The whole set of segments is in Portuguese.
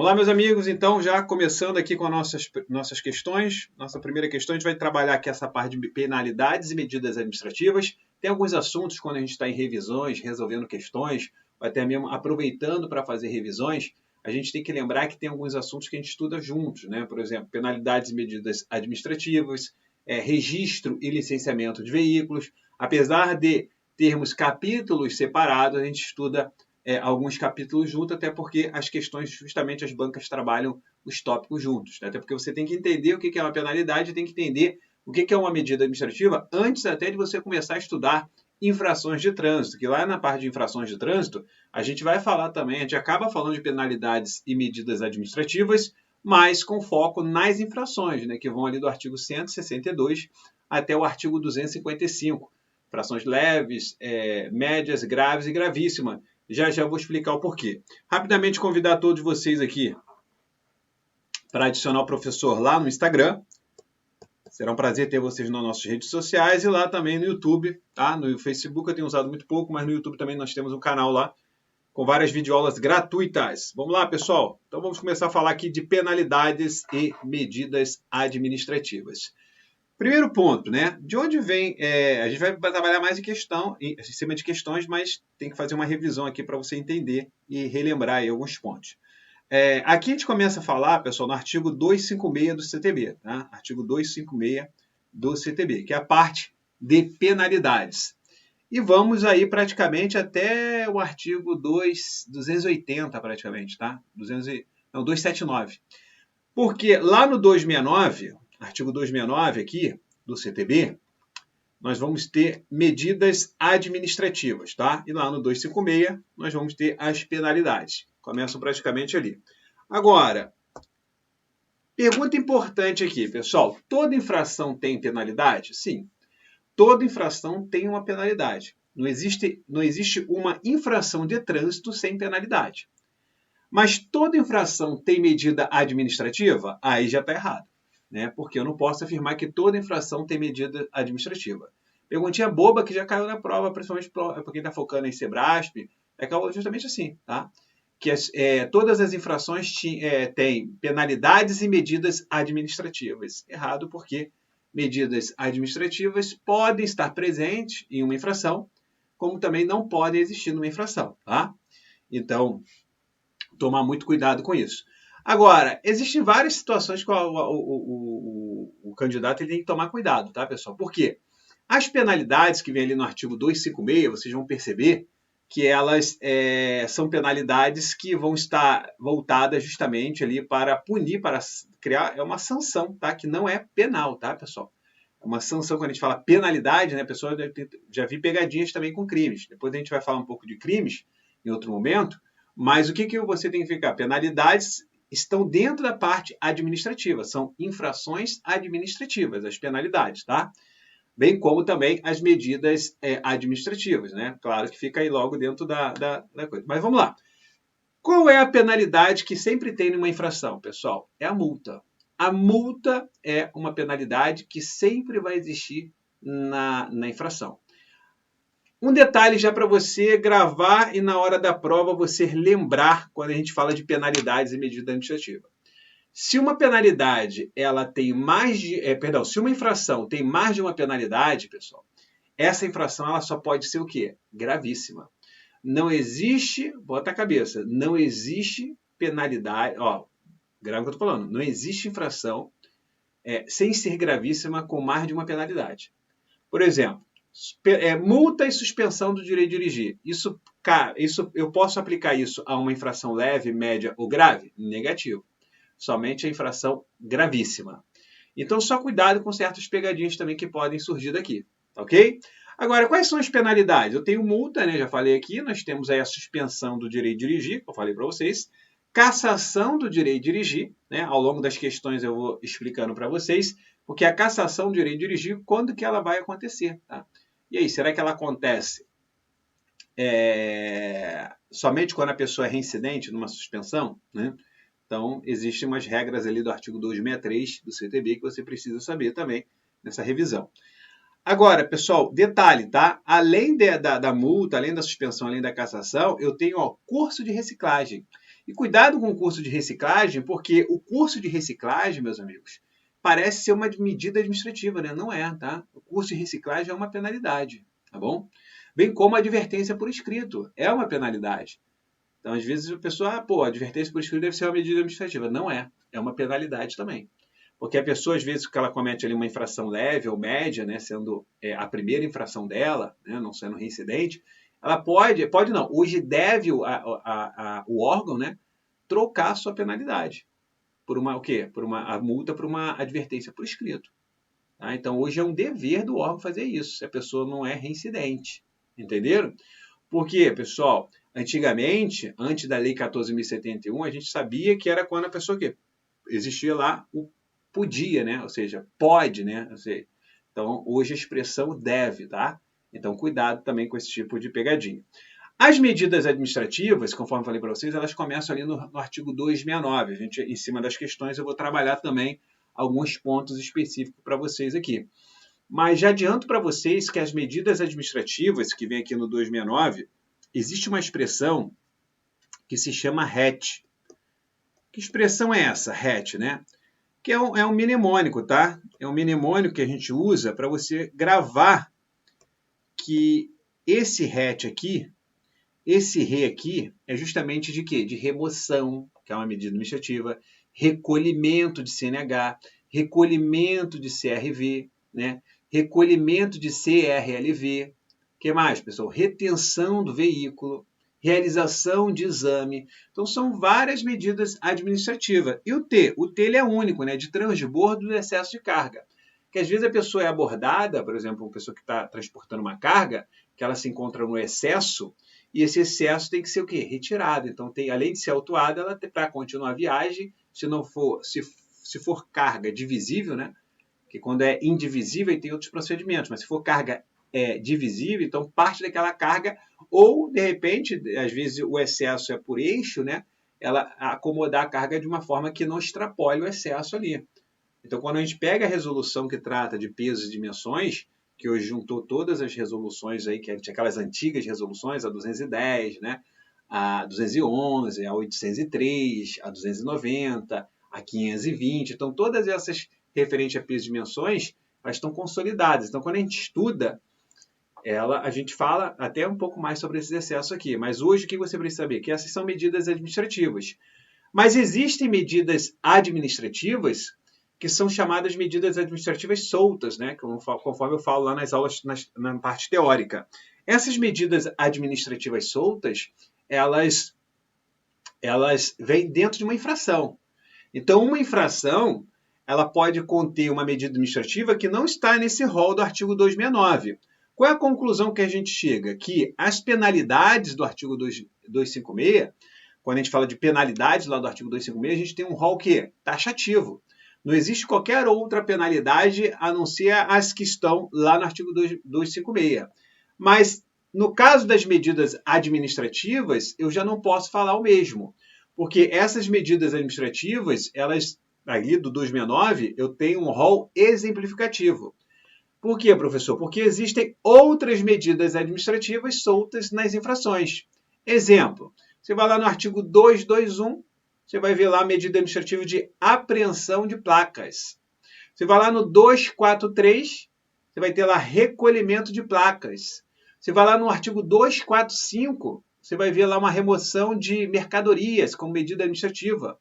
Vamos lá, meus amigos, então, já começando aqui com as nossas questões. Nossa primeira questão, a gente vai trabalhar aqui essa parte de penalidades e medidas administrativas. Tem alguns assuntos, quando a gente está em revisões, resolvendo questões, ou até mesmo aproveitando para fazer revisões, a gente tem que lembrar que tem alguns assuntos que a gente estuda juntos, né? Por exemplo, penalidades e medidas administrativas, registro e licenciamento de veículos. Apesar de termos capítulos separados, a gente estuda alguns capítulos juntos, até porque as questões, justamente as bancas trabalham os tópicos juntos. Né? Até porque você tem que entender o que é uma penalidade, tem que entender o que é uma medida administrativa antes até de você começar a estudar infrações de trânsito, que lá na parte de infrações de trânsito, a gente vai falar também, a gente acaba falando de penalidades e medidas administrativas, mas com foco nas infrações, né, que vão ali do artigo 162 até o artigo 255. Infrações leves, médias, graves e gravíssimas. Já vou explicar o porquê. Rapidamente convidar todos vocês aqui para adicionar o professor lá no Instagram. Será um prazer ter vocês nas nossas redes sociais e lá também no YouTube, tá? No Facebook eu tenho usado muito pouco, mas no YouTube também nós temos um canal lá com várias videoaulas gratuitas. Vamos lá, pessoal? Então vamos começar a falar aqui de penalidades e medidas administrativas. Primeiro ponto, né? De onde vem... a gente vai trabalhar mais em cima de questões, mas tem que fazer uma revisão aqui para você entender e relembrar aí alguns pontos. Aqui a gente começa a falar, pessoal, no artigo 256 do CTB, tá? Artigo 256 do CTB, que é a parte de penalidades. E vamos aí praticamente até o artigo 280, praticamente, tá? 279. Porque lá no 269, artigo 269 aqui do CTB, nós vamos ter medidas administrativas, tá? E lá no 256 nós vamos ter as penalidades. Começam praticamente ali. Agora, pergunta importante aqui, pessoal. Toda infração tem penalidade? Sim. Toda infração tem uma penalidade. Não existe uma infração de trânsito sem penalidade. Mas toda infração tem medida administrativa? Aí já está errado, né? Porque eu não posso afirmar que toda infração tem medida administrativa. Perguntinha boba que já caiu na prova, principalmente para quem está focando em Sebrasp, é justamente assim, tá? Que todas as infrações têm penalidades e medidas administrativas. Errado porque medidas administrativas podem estar presentes em uma infração, como também não podem existir numa infração, tá? Então, tomar muito cuidado com isso. Agora, existem várias situações que o candidato ele tem que tomar cuidado, tá, pessoal? Por quê? As penalidades que vem ali no artigo 256, vocês vão perceber que elas são penalidades que vão estar voltadas justamente ali para punir, para criar uma sanção, tá? Que não é penal, tá, pessoal? É uma sanção, quando a gente fala penalidade, né, pessoal, já vi pegadinhas também com crimes. Depois a gente vai falar um pouco de crimes em outro momento, mas o que você tem que ficar? Penalidades estão dentro da parte administrativa, são infrações administrativas, as penalidades, tá? Bem como também as medidas administrativas, né? Claro que fica aí logo dentro da coisa. Mas vamos lá. Qual é a penalidade que sempre tem numa infração, pessoal? É a multa. A multa é uma penalidade que sempre vai existir na infração. Um detalhe já para você gravar e na hora da prova você lembrar quando a gente fala de penalidades e medida administrativa. Se uma penalidade ela tem se uma infração tem mais de uma penalidade, pessoal, essa infração ela só pode ser o quê? Gravíssima. Não existe, bota a cabeça, não existe penalidade, grave o que eu estou falando, não existe infração sem ser gravíssima com mais de uma penalidade. Por exemplo, multa e suspensão do direito de dirigir. Isso eu posso aplicar isso a uma infração leve, média ou grave? Negativo. Somente a infração gravíssima. Então, só cuidado com certas pegadinhas também que podem surgir daqui, ok? Agora, quais são as penalidades? Eu tenho multa, né? Já falei aqui, nós temos aí a suspensão do direito de dirigir, que eu falei para vocês, cassação do direito de dirigir, né? Ao longo das questões eu vou explicando para vocês, porque a cassação do direito de dirigir, quando que ela vai acontecer, tá? E aí, será que ela acontece somente quando a pessoa é reincidente numa suspensão, né? Então, existem umas regras ali do artigo 263 do CTB que você precisa saber também nessa revisão. Agora, pessoal, detalhe, tá? Além da multa, além da suspensão, além da cassação, eu tenho curso de reciclagem. E cuidado com o curso de reciclagem, porque o curso de reciclagem, meus amigos, parece ser uma medida administrativa, né? Não é, tá? O curso de reciclagem é uma penalidade, tá bom? Bem como a advertência por escrito, é uma penalidade. Então, às vezes, a pessoa, a advertência por escrito deve ser uma medida administrativa. Não é, é uma penalidade também. Porque a pessoa, às vezes, que ela comete ali uma infração leve ou média, né, sendo a primeira infração dela, né, não sendo reincidente, ela pode não, hoje deve o órgão, né, trocar a sua penalidade por uma o quê? A multa por uma advertência por escrito. Tá? Então, hoje é um dever do órgão fazer isso, se a pessoa não é reincidente. Entenderam? Porque, pessoal, antigamente, antes da Lei 14.071, a gente sabia que era quando a pessoa que existia lá o podia, né? Ou seja, pode, né? Ou seja, então, hoje a expressão deve, tá? Então, cuidado também com esse tipo de pegadinha. As medidas administrativas, conforme falei para vocês, elas começam ali no artigo 269. A gente, em cima das questões, eu vou trabalhar também alguns pontos específicos para vocês aqui. Mas já adianto para vocês que as medidas administrativas, que vem aqui no 269, existe uma expressão que se chama RET. Que expressão é essa, RET, né? Que é um mnemônico, tá? É um mnemônico que a gente usa para você gravar que esse RET aqui, esse RE aqui, é justamente de quê? De remoção, que é uma medida administrativa, recolhimento de CNH, recolhimento de CRV, né? Recolhimento de CRLV. O que mais, pessoal? Retenção do veículo, realização de exame. Então, são várias medidas administrativas. E o T? O T ele é único, né? De transbordo do excesso de carga. Que às vezes a pessoa é abordada, por exemplo, uma pessoa que está transportando uma carga, que ela se encontra no excesso, e esse excesso tem que ser o quê? Retirado. Então, além de ser autuada, ela para continuar a viagem, se for carga divisível, né? Que quando é indivisível tem outros procedimentos, mas se for carga divisível, então parte daquela carga, ou de repente, às vezes o excesso é por eixo, né? Ela acomodar a carga de uma forma que não extrapole o excesso ali. Então, quando a gente pega a resolução que trata de pesos e dimensões, que hoje juntou todas as resoluções aí, que tinha aquelas antigas resoluções, a 210, né? A 211, a 803, a 290, a 520. Então, todas essas referentes a pesos e dimensões, elas estão consolidadas. Então, quando a gente estuda a gente fala até um pouco mais sobre esses excessos aqui. Mas hoje, o que você precisa saber? Que essas são medidas administrativas. Mas existem medidas administrativas que são chamadas medidas administrativas soltas, né? Conforme eu falo lá nas aulas, na parte teórica. Essas medidas administrativas soltas, elas vêm dentro de uma infração. Então, uma infração, ela pode conter uma medida administrativa que não está nesse rol do artigo 269. Qual é a conclusão que a gente chega? Que as penalidades do artigo 256, quando a gente fala de penalidades lá do artigo 256, a gente tem um rol que é taxativo. Não existe qualquer outra penalidade a não ser as que estão lá no artigo 256. Mas, no caso das medidas administrativas, eu já não posso falar o mesmo. Porque essas medidas administrativas, elas, ali do 269, eu tenho um rol exemplificativo. Por quê, professor? Porque existem outras medidas administrativas soltas nas infrações. Exemplo, você vai lá no artigo 221, você vai ver lá a medida administrativa de apreensão de placas. Você vai lá no 243, você vai ter lá recolhimento de placas. Você vai lá no artigo 245, você vai ver lá uma remoção de mercadorias como medida administrativa.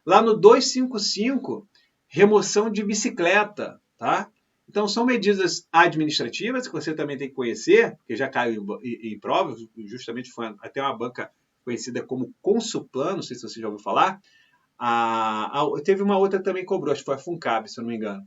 Lá no 255, remoção de bicicleta, tá? Então, são medidas administrativas que você também tem que conhecer, porque já caiu em prova, justamente foi até uma banca conhecida como Consulplan, não sei se você já ouviu falar. Teve uma outra também que cobrou, acho que foi a Funcab, se eu não me engano,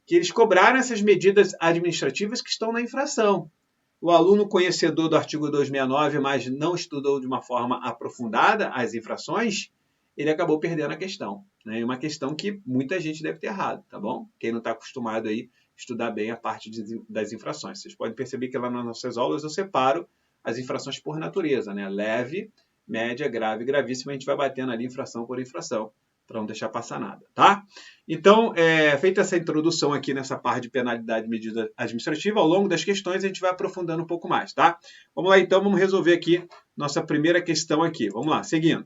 que eles cobraram essas medidas administrativas que estão na infração. O aluno conhecedor do artigo 269, mas não estudou de uma forma aprofundada as infrações, ele acabou perdendo a questão. Né? Uma questão que muita gente deve ter errado, tá bom? Quem não está acostumado aí estudar bem a parte das infrações. Vocês podem perceber que lá nas nossas aulas eu separo as infrações por natureza, né? Leve, média, grave e gravíssima. A gente vai batendo ali infração por infração, para não deixar passar nada, tá? Então, feita essa introdução aqui nessa parte de penalidade e medida administrativa, ao longo das questões a gente vai aprofundando um pouco mais, tá? Vamos lá então, vamos resolver aqui nossa primeira questão aqui. Vamos lá, seguindo.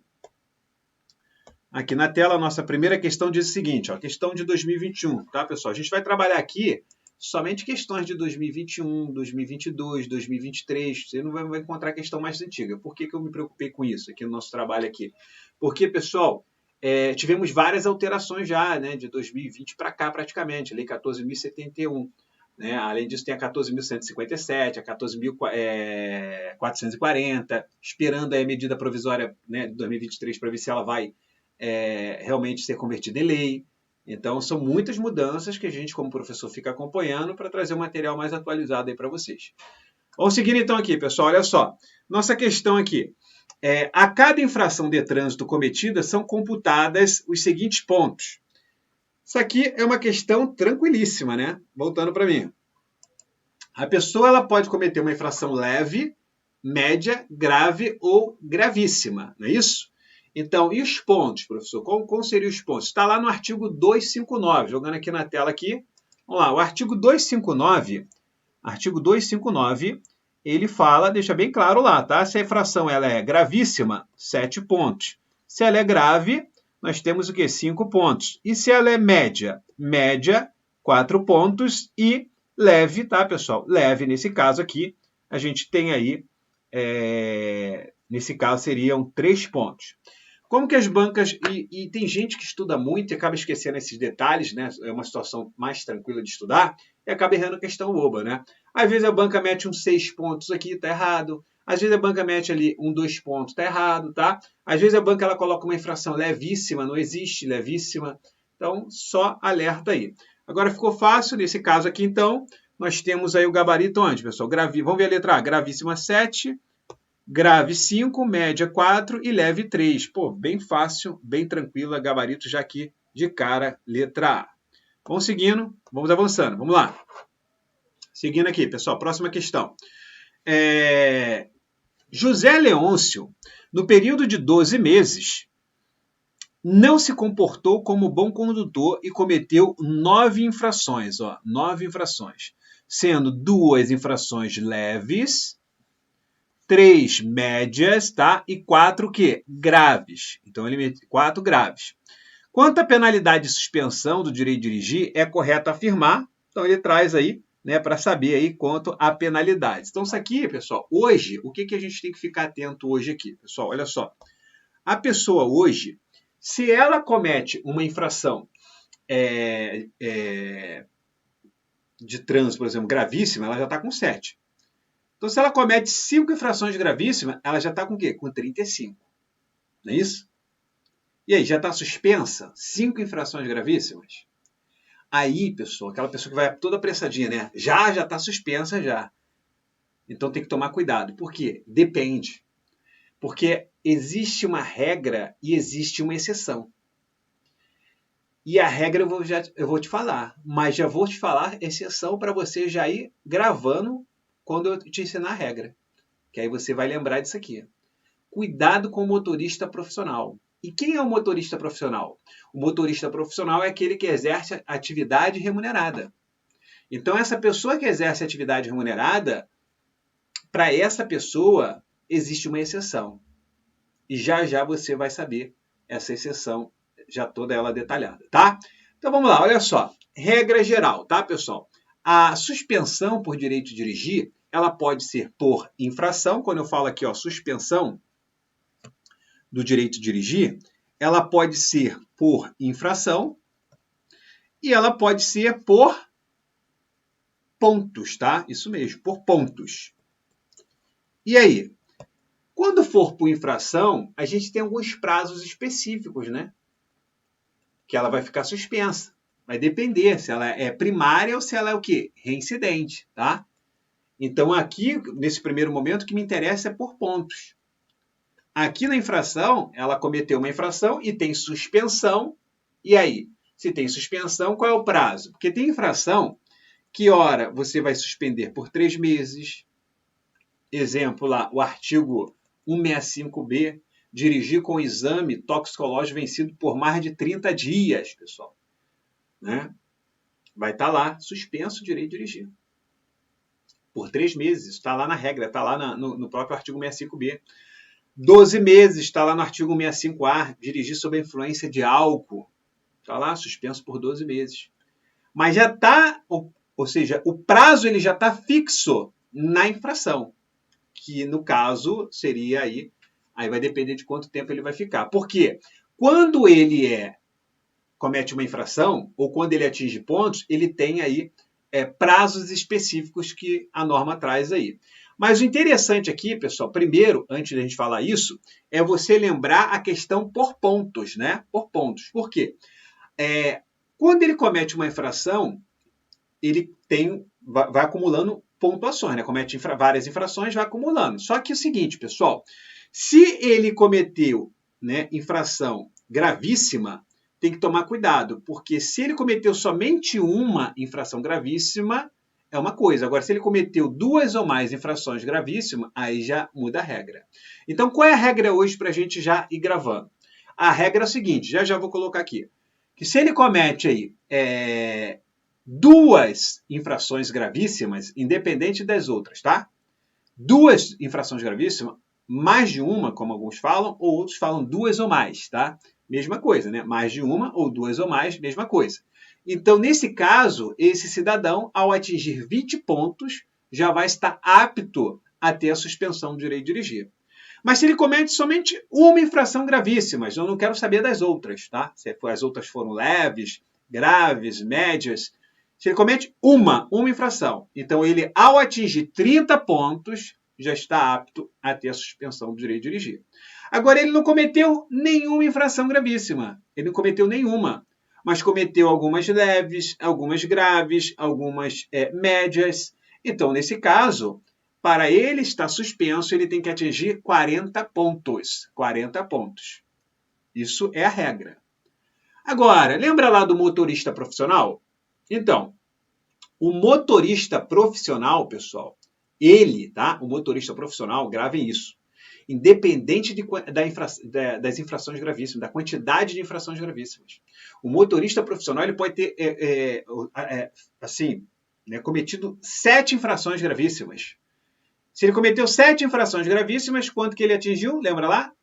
Aqui na tela, a nossa primeira questão diz o seguinte, ó, questão de 2021, tá, pessoal? A gente vai trabalhar aqui somente questões de 2021, 2022, 2023. Você não vai encontrar questão mais antiga. Por que eu me preocupei com isso aqui no nosso trabalho aqui? Porque, pessoal, tivemos várias alterações já, né, de 2020 para cá praticamente, Lei 14.071. Né? Além disso, tem a 14.157, a 14.440, esperando a medida provisória, né, de 2023 para ver se ela vai realmente ser convertida em lei. Então, são muitas mudanças que a gente, como professor, fica acompanhando para trazer um material mais atualizado aí para vocês. Vamos seguir então aqui, pessoal. Olha só. Nossa questão aqui. A cada infração de trânsito cometida são computadas os seguintes pontos. Isso aqui é uma questão tranquilíssima, né? Voltando para mim. A pessoa ela pode cometer uma infração leve, média, grave ou gravíssima, não é isso? Então, e os pontos, professor? Como seriam os pontos? Está lá no artigo 259, jogando aqui na tela aqui. Vamos lá, o artigo 259, ele fala, deixa bem claro lá, tá? Se a infração ela é gravíssima, 7 pontos. Se ela é grave, nós temos o quê? 5 pontos. E se ela é média? Média, 4 pontos. E leve, tá, pessoal? Leve, nesse caso aqui, a gente tem aí, nesse caso, seriam 3 pontos. Como que as bancas... E tem gente que estuda muito e acaba esquecendo esses detalhes, né? É uma situação mais tranquila de estudar e acaba errando questão boba, né? Às vezes a banca mete uns 6 pontos aqui, tá errado. Às vezes a banca mete ali 2 pontos, tá errado, tá? Às vezes a banca ela coloca uma infração levíssima, não existe levíssima. Então, só alerta aí. Agora ficou fácil, nesse caso aqui, então, nós temos aí o gabarito onde, pessoal? Vamos ver a letra A, gravíssima 7... grave 5, média 4 e leve 3. Pô, bem fácil, bem tranquila, gabarito já aqui de cara, letra A. Vamos seguindo, vamos avançando, vamos lá. Seguindo aqui, pessoal, próxima questão. José Leôncio, no período de 12 meses, não se comportou como bom condutor e cometeu 9 infrações, ó, 9 infrações, sendo 2 infrações leves, 3 médias, tá? E 4 o quê? Graves. Então, ele mete 4 graves. Quanto à penalidade de suspensão do direito de dirigir, é correto afirmar. Então, ele traz aí, né, para saber aí quanto à penalidade. Então, isso aqui, pessoal, hoje, o que a gente tem que ficar atento hoje aqui? Pessoal, olha só. A pessoa hoje, se ela comete uma infração de trânsito, por exemplo, gravíssima, ela já está com 7. Então, se ela comete 5 infrações gravíssimas, ela já está com o quê? Com 35. Não é isso? E aí, já está suspensa? 5 infrações gravíssimas? Aí, pessoal, aquela pessoa que vai toda apressadinha, né? Já está suspensa já. Então, tem que tomar cuidado. Por quê? Depende. Porque existe uma regra e existe uma exceção. E a regra eu vou te falar, mas já vou te falar exceção para você já ir gravando quando eu te ensinar a regra. Que aí você vai lembrar disso aqui. Cuidado com o motorista profissional. E quem é o motorista profissional? O motorista profissional é aquele que exerce atividade remunerada. Então, essa pessoa que exerce atividade remunerada, para essa pessoa, existe uma exceção. E já você vai saber essa exceção, já toda ela detalhada, tá? Então, vamos lá, olha só. Regra geral, tá, pessoal? A suspensão por direito de dirigir, ela pode ser por infração. Quando eu falo aqui, ó, suspensão do direito de dirigir, ela pode ser por infração e ela pode ser por pontos, tá? Isso mesmo, por pontos. E aí? Quando for por infração, a gente tem alguns prazos específicos, né? Que ela vai ficar suspensa. Vai depender se ela é primária ou se ela é o quê? Reincidente, tá? Então, aqui, nesse primeiro momento, o que me interessa é por pontos. Aqui na infração, ela cometeu uma infração e tem suspensão. E aí? Se tem suspensão, qual é o prazo? Porque tem infração que, ora, você vai suspender por 3 meses. Exemplo lá, o artigo 165B, dirigir com exame toxicológico vencido por mais de 30 dias, pessoal. Né? Vai estar lá, suspenso o direito de dirigir. Por 3 meses, está lá na regra, está lá no próprio artigo 165B. 12 meses, está lá no artigo 65A, dirigir sob a influência de álcool. Está lá, suspenso por 12 meses. Mas já está, ou seja, o prazo ele já está fixo na infração, que no caso seria aí vai depender de quanto tempo ele vai ficar. Por quê? Quando ele comete uma infração, ou quando ele atinge pontos, ele tem aí prazos específicos que a norma traz aí. Mas o interessante aqui, pessoal, primeiro, antes da gente falar isso, é você lembrar a questão por pontos, né? Por pontos. Por quê? Quando ele comete uma infração, ele vai acumulando pontuações, né? Comete várias infrações, vai acumulando. Só que é o seguinte, pessoal, se ele cometeu, né, infração gravíssima, tem que tomar cuidado, porque se ele cometeu somente uma infração gravíssima, é uma coisa. Agora, se ele cometeu 2 ou mais infrações gravíssimas, aí já muda a regra. Então, qual é a regra hoje para a gente já ir gravando? A regra é a seguinte, já vou colocar aqui, que se ele comete aí 2 infrações gravíssimas, independente das outras, tá? 2 infrações gravíssimas, mais de uma, como alguns falam, ou outros falam 2 ou mais, tá? Mesma coisa, né? Mais de uma ou 2 ou mais, mesma coisa. Então, nesse caso, esse cidadão, ao atingir 20 pontos, já vai estar apto a ter a suspensão do direito de dirigir. Mas se ele comete somente uma infração gravíssima, eu não quero saber das outras, tá? Se as outras foram leves, graves, médias. Se ele comete uma infração, então ele, ao atingir 30 pontos, já está apto a ter a suspensão do direito de dirigir. Agora, ele não cometeu nenhuma infração gravíssima. Ele não cometeu nenhuma. Mas cometeu algumas leves, algumas graves, algumas médias. Então, nesse caso, para ele estar suspenso, ele tem que atingir 40 pontos. 40 pontos. Isso é a regra. Agora, lembra lá do motorista profissional? Então, o motorista profissional, pessoal, o motorista profissional, gravem isso, independente das infrações gravíssimas, da quantidade de infrações gravíssimas. O motorista profissional ele pode ter, cometido 7 infrações gravíssimas. Se ele cometeu 7 infrações gravíssimas, quanto que ele atingiu? Lembra lá?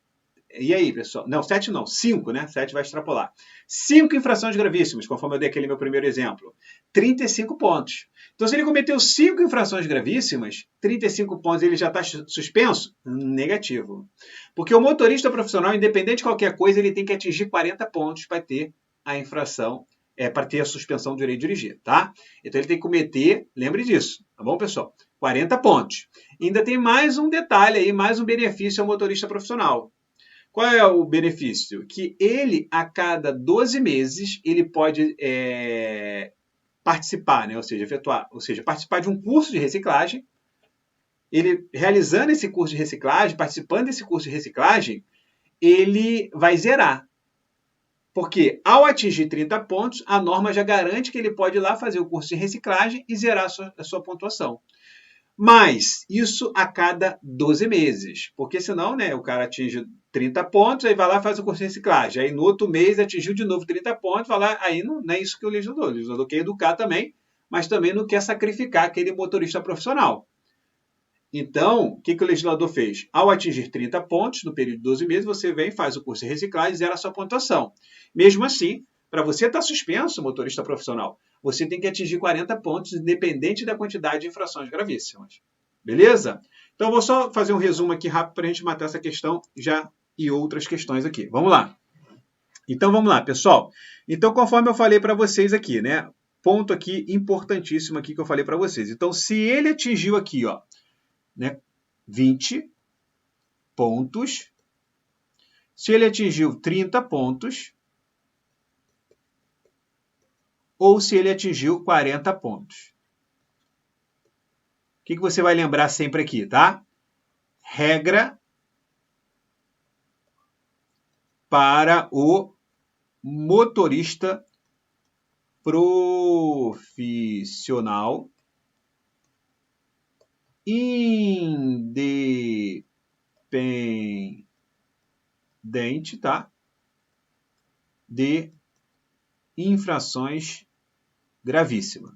E aí, pessoal? Não, 7 não, 5, né? 7 vai extrapolar. 5 infrações gravíssimas, conforme eu dei aquele meu primeiro exemplo. 35 pontos. Então, se ele cometeu 5 infrações gravíssimas, 35 pontos, ele já está suspenso? Negativo. Porque o motorista profissional, independente de qualquer coisa, ele tem que atingir 40 pontos para ter a infração, para ter a suspensão do direito de dirigir, tá? Então, ele tem que cometer, lembre disso, tá bom, pessoal? 40 pontos. Ainda tem mais um detalhe aí, mais um benefício ao motorista profissional. Qual é o benefício? Que ele, a cada 12 meses, ele pode participar, né? Ou seja, participar de um curso de reciclagem. Ele, realizando esse curso de reciclagem, participando desse curso de reciclagem, ele vai zerar. Porque, ao atingir 30 pontos, a norma já garante que ele pode ir lá fazer o curso de reciclagem e zerar a sua pontuação. Mas isso a cada 12 meses. Porque senão, né, o cara atinge 30 pontos, aí vai lá e faz o curso de reciclagem. Aí no outro mês atingiu de novo 30 pontos, vai lá, aí não é isso que o legislador quer educar também, mas também não quer sacrificar aquele motorista profissional. Então, o que o legislador fez? Ao atingir 30 pontos, no período de 12 meses, você vem, faz o curso de reciclagem e zera a sua pontuação. Mesmo assim, para você estar suspenso, motorista profissional, você tem que atingir 40 pontos, independente da quantidade de infrações gravíssimas. Beleza? Então, vou só fazer um resumo aqui rápido para a gente matar essa questão já e outras questões aqui. Vamos lá. Então, vamos lá, pessoal. Então, conforme eu falei para vocês aqui, né? Ponto aqui importantíssimo aqui que eu falei para vocês. Então, se ele atingiu aqui, ó, né, 20 pontos, se ele atingiu 30 pontos, ou se ele atingiu 40 pontos. O que você vai lembrar sempre aqui, tá? Regra para o motorista profissional independente, tá? De infrações gravíssimas.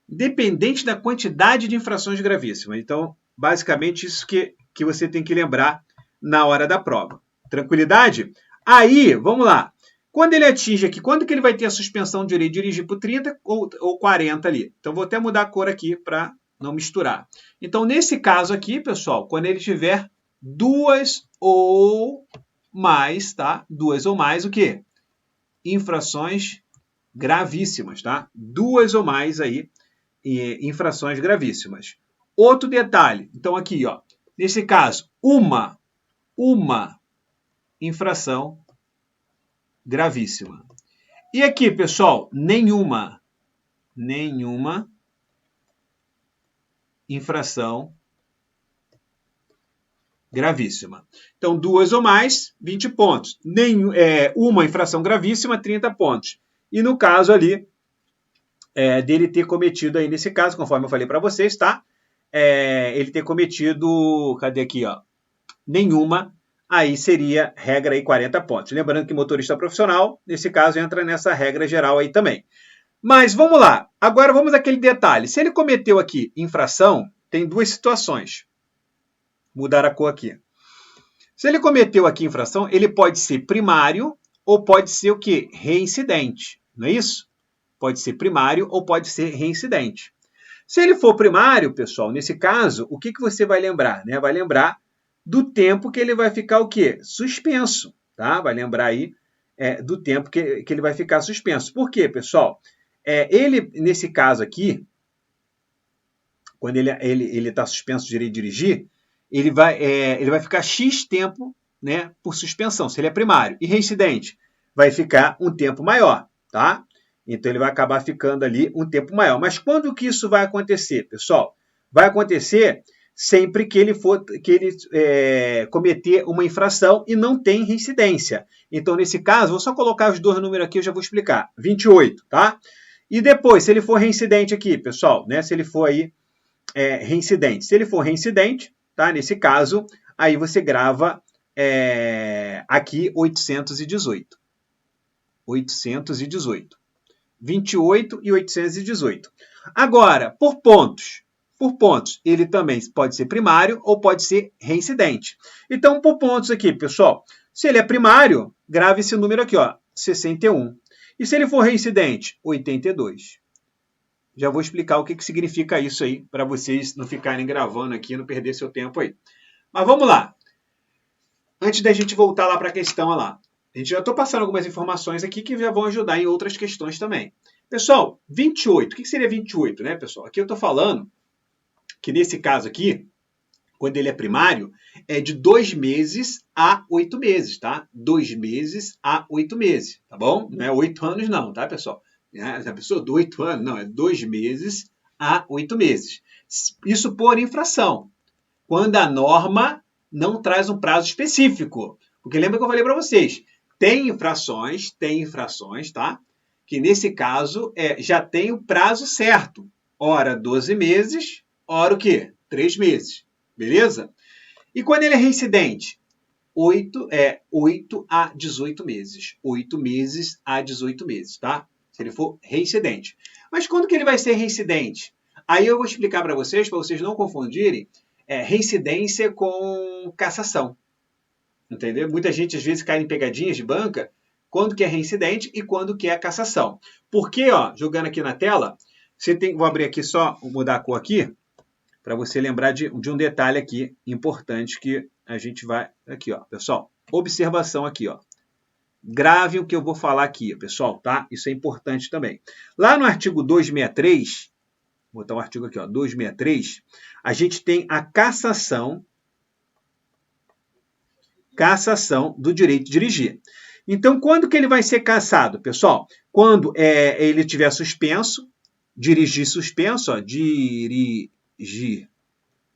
Independente da quantidade de infrações gravíssimas. Então, basicamente, isso que você tem que lembrar na hora da prova. Tranquilidade? Aí, vamos lá. Quando ele atinge aqui, quando que ele vai ter a suspensão de direito de dirigir por 30 ou 40 ali? Então, vou até mudar a cor aqui para não misturar. Então, nesse caso aqui, pessoal, quando ele tiver duas ou mais, tá? Duas ou mais o quê? Infrações gravíssimas, tá? Duas ou mais aí, infrações gravíssimas. Outro detalhe, então aqui, ó, nesse caso, uma infração gravíssima. E aqui, pessoal, nenhuma infração gravíssima. Então, duas ou mais, 20 pontos. Uma infração gravíssima, 30 pontos. E no caso ali, dele ter cometido aí, nesse caso, conforme eu falei para vocês, tá? Ele ter cometido, cadê aqui, ó? Nenhuma, aí seria regra aí 40 pontos. Lembrando que motorista profissional, nesse caso, entra nessa regra geral aí também. Mas vamos lá, agora vamos àquele detalhe. Se ele cometeu aqui infração, tem duas situações. Mudar a cor aqui. Se ele cometeu aqui infração, ele pode ser primário ou pode ser o quê? Reincidente, não é isso? Pode ser primário ou pode ser reincidente. Se ele for primário, pessoal, nesse caso, o que você vai lembrar? Né? Vai lembrar do tempo que ele vai ficar o quê? Suspenso, tá? Vai lembrar aí do tempo que ele vai ficar suspenso. Por quê, pessoal? Ele, nesse caso aqui, quando ele está suspenso de direito de dirigir, ele vai ficar X tempo, né, por suspensão, se ele é primário. E reincidente vai ficar um tempo maior, tá? Então, ele vai acabar ficando ali um tempo maior. Mas quando que isso vai acontecer, pessoal? Vai acontecer sempre que ele cometer uma infração e não tem reincidência. Então, nesse caso, vou só colocar os dois números aqui, eu já vou explicar. 28, tá? E depois, se ele for reincidente aqui, pessoal, né? Se ele for aí reincidente. Se ele for reincidente, tá? Nesse caso, aí você grava aqui 818. 818. 28 e 818. Agora, por pontos. Por pontos, ele também pode ser primário ou pode ser reincidente. Então, por pontos aqui, pessoal, se ele é primário, grave esse número aqui, ó, 61. E se ele for reincidente, 82. Já vou explicar o que significa isso aí, para vocês não ficarem gravando aqui e não perder seu tempo aí. Mas vamos lá. Antes da gente voltar lá para a questão lá. A gente já estou passando algumas informações aqui que já vão ajudar em outras questões também. Pessoal, 28. O que seria 28, né, pessoal? Aqui eu estou falando que nesse caso aqui, quando ele é primário, é de 2 meses a 8 meses, tá? 2 meses a 8 meses, tá bom? Não é 8 anos não, tá, pessoal? A pessoa de 8 anos, não, é 2 meses a 8 meses. Isso por infração. Quando a norma não traz um prazo específico. Porque lembra que eu falei para vocês, tem infrações, tá? Que nesse caso já tem o prazo certo. Ora 12 meses, ora o quê? 3 meses. Beleza? E quando ele é reincidente? 8 a 18 meses. 8 meses a 18 meses, tá? Se ele for reincidente. Mas quando que ele vai ser reincidente? Aí eu vou explicar para vocês não confundirem reincidência com cassação. Entendeu? Muita gente às vezes cai em pegadinhas de banca quando que é reincidente e quando que é cassação. Porque, ó, jogando aqui na tela, vou abrir aqui só, mudar a cor aqui, para você lembrar de um detalhe aqui importante que a gente vai... Aqui, ó, pessoal, observação aqui, ó. Grave o que eu vou falar aqui, pessoal, tá? Isso é importante também. Lá no artigo 263, vou botar um artigo aqui, ó, 263, a gente tem a cassação do direito de dirigir. Então, quando que ele vai ser cassado, pessoal? Quando ele tiver suspenso, dirigir suspenso, ó, dirigir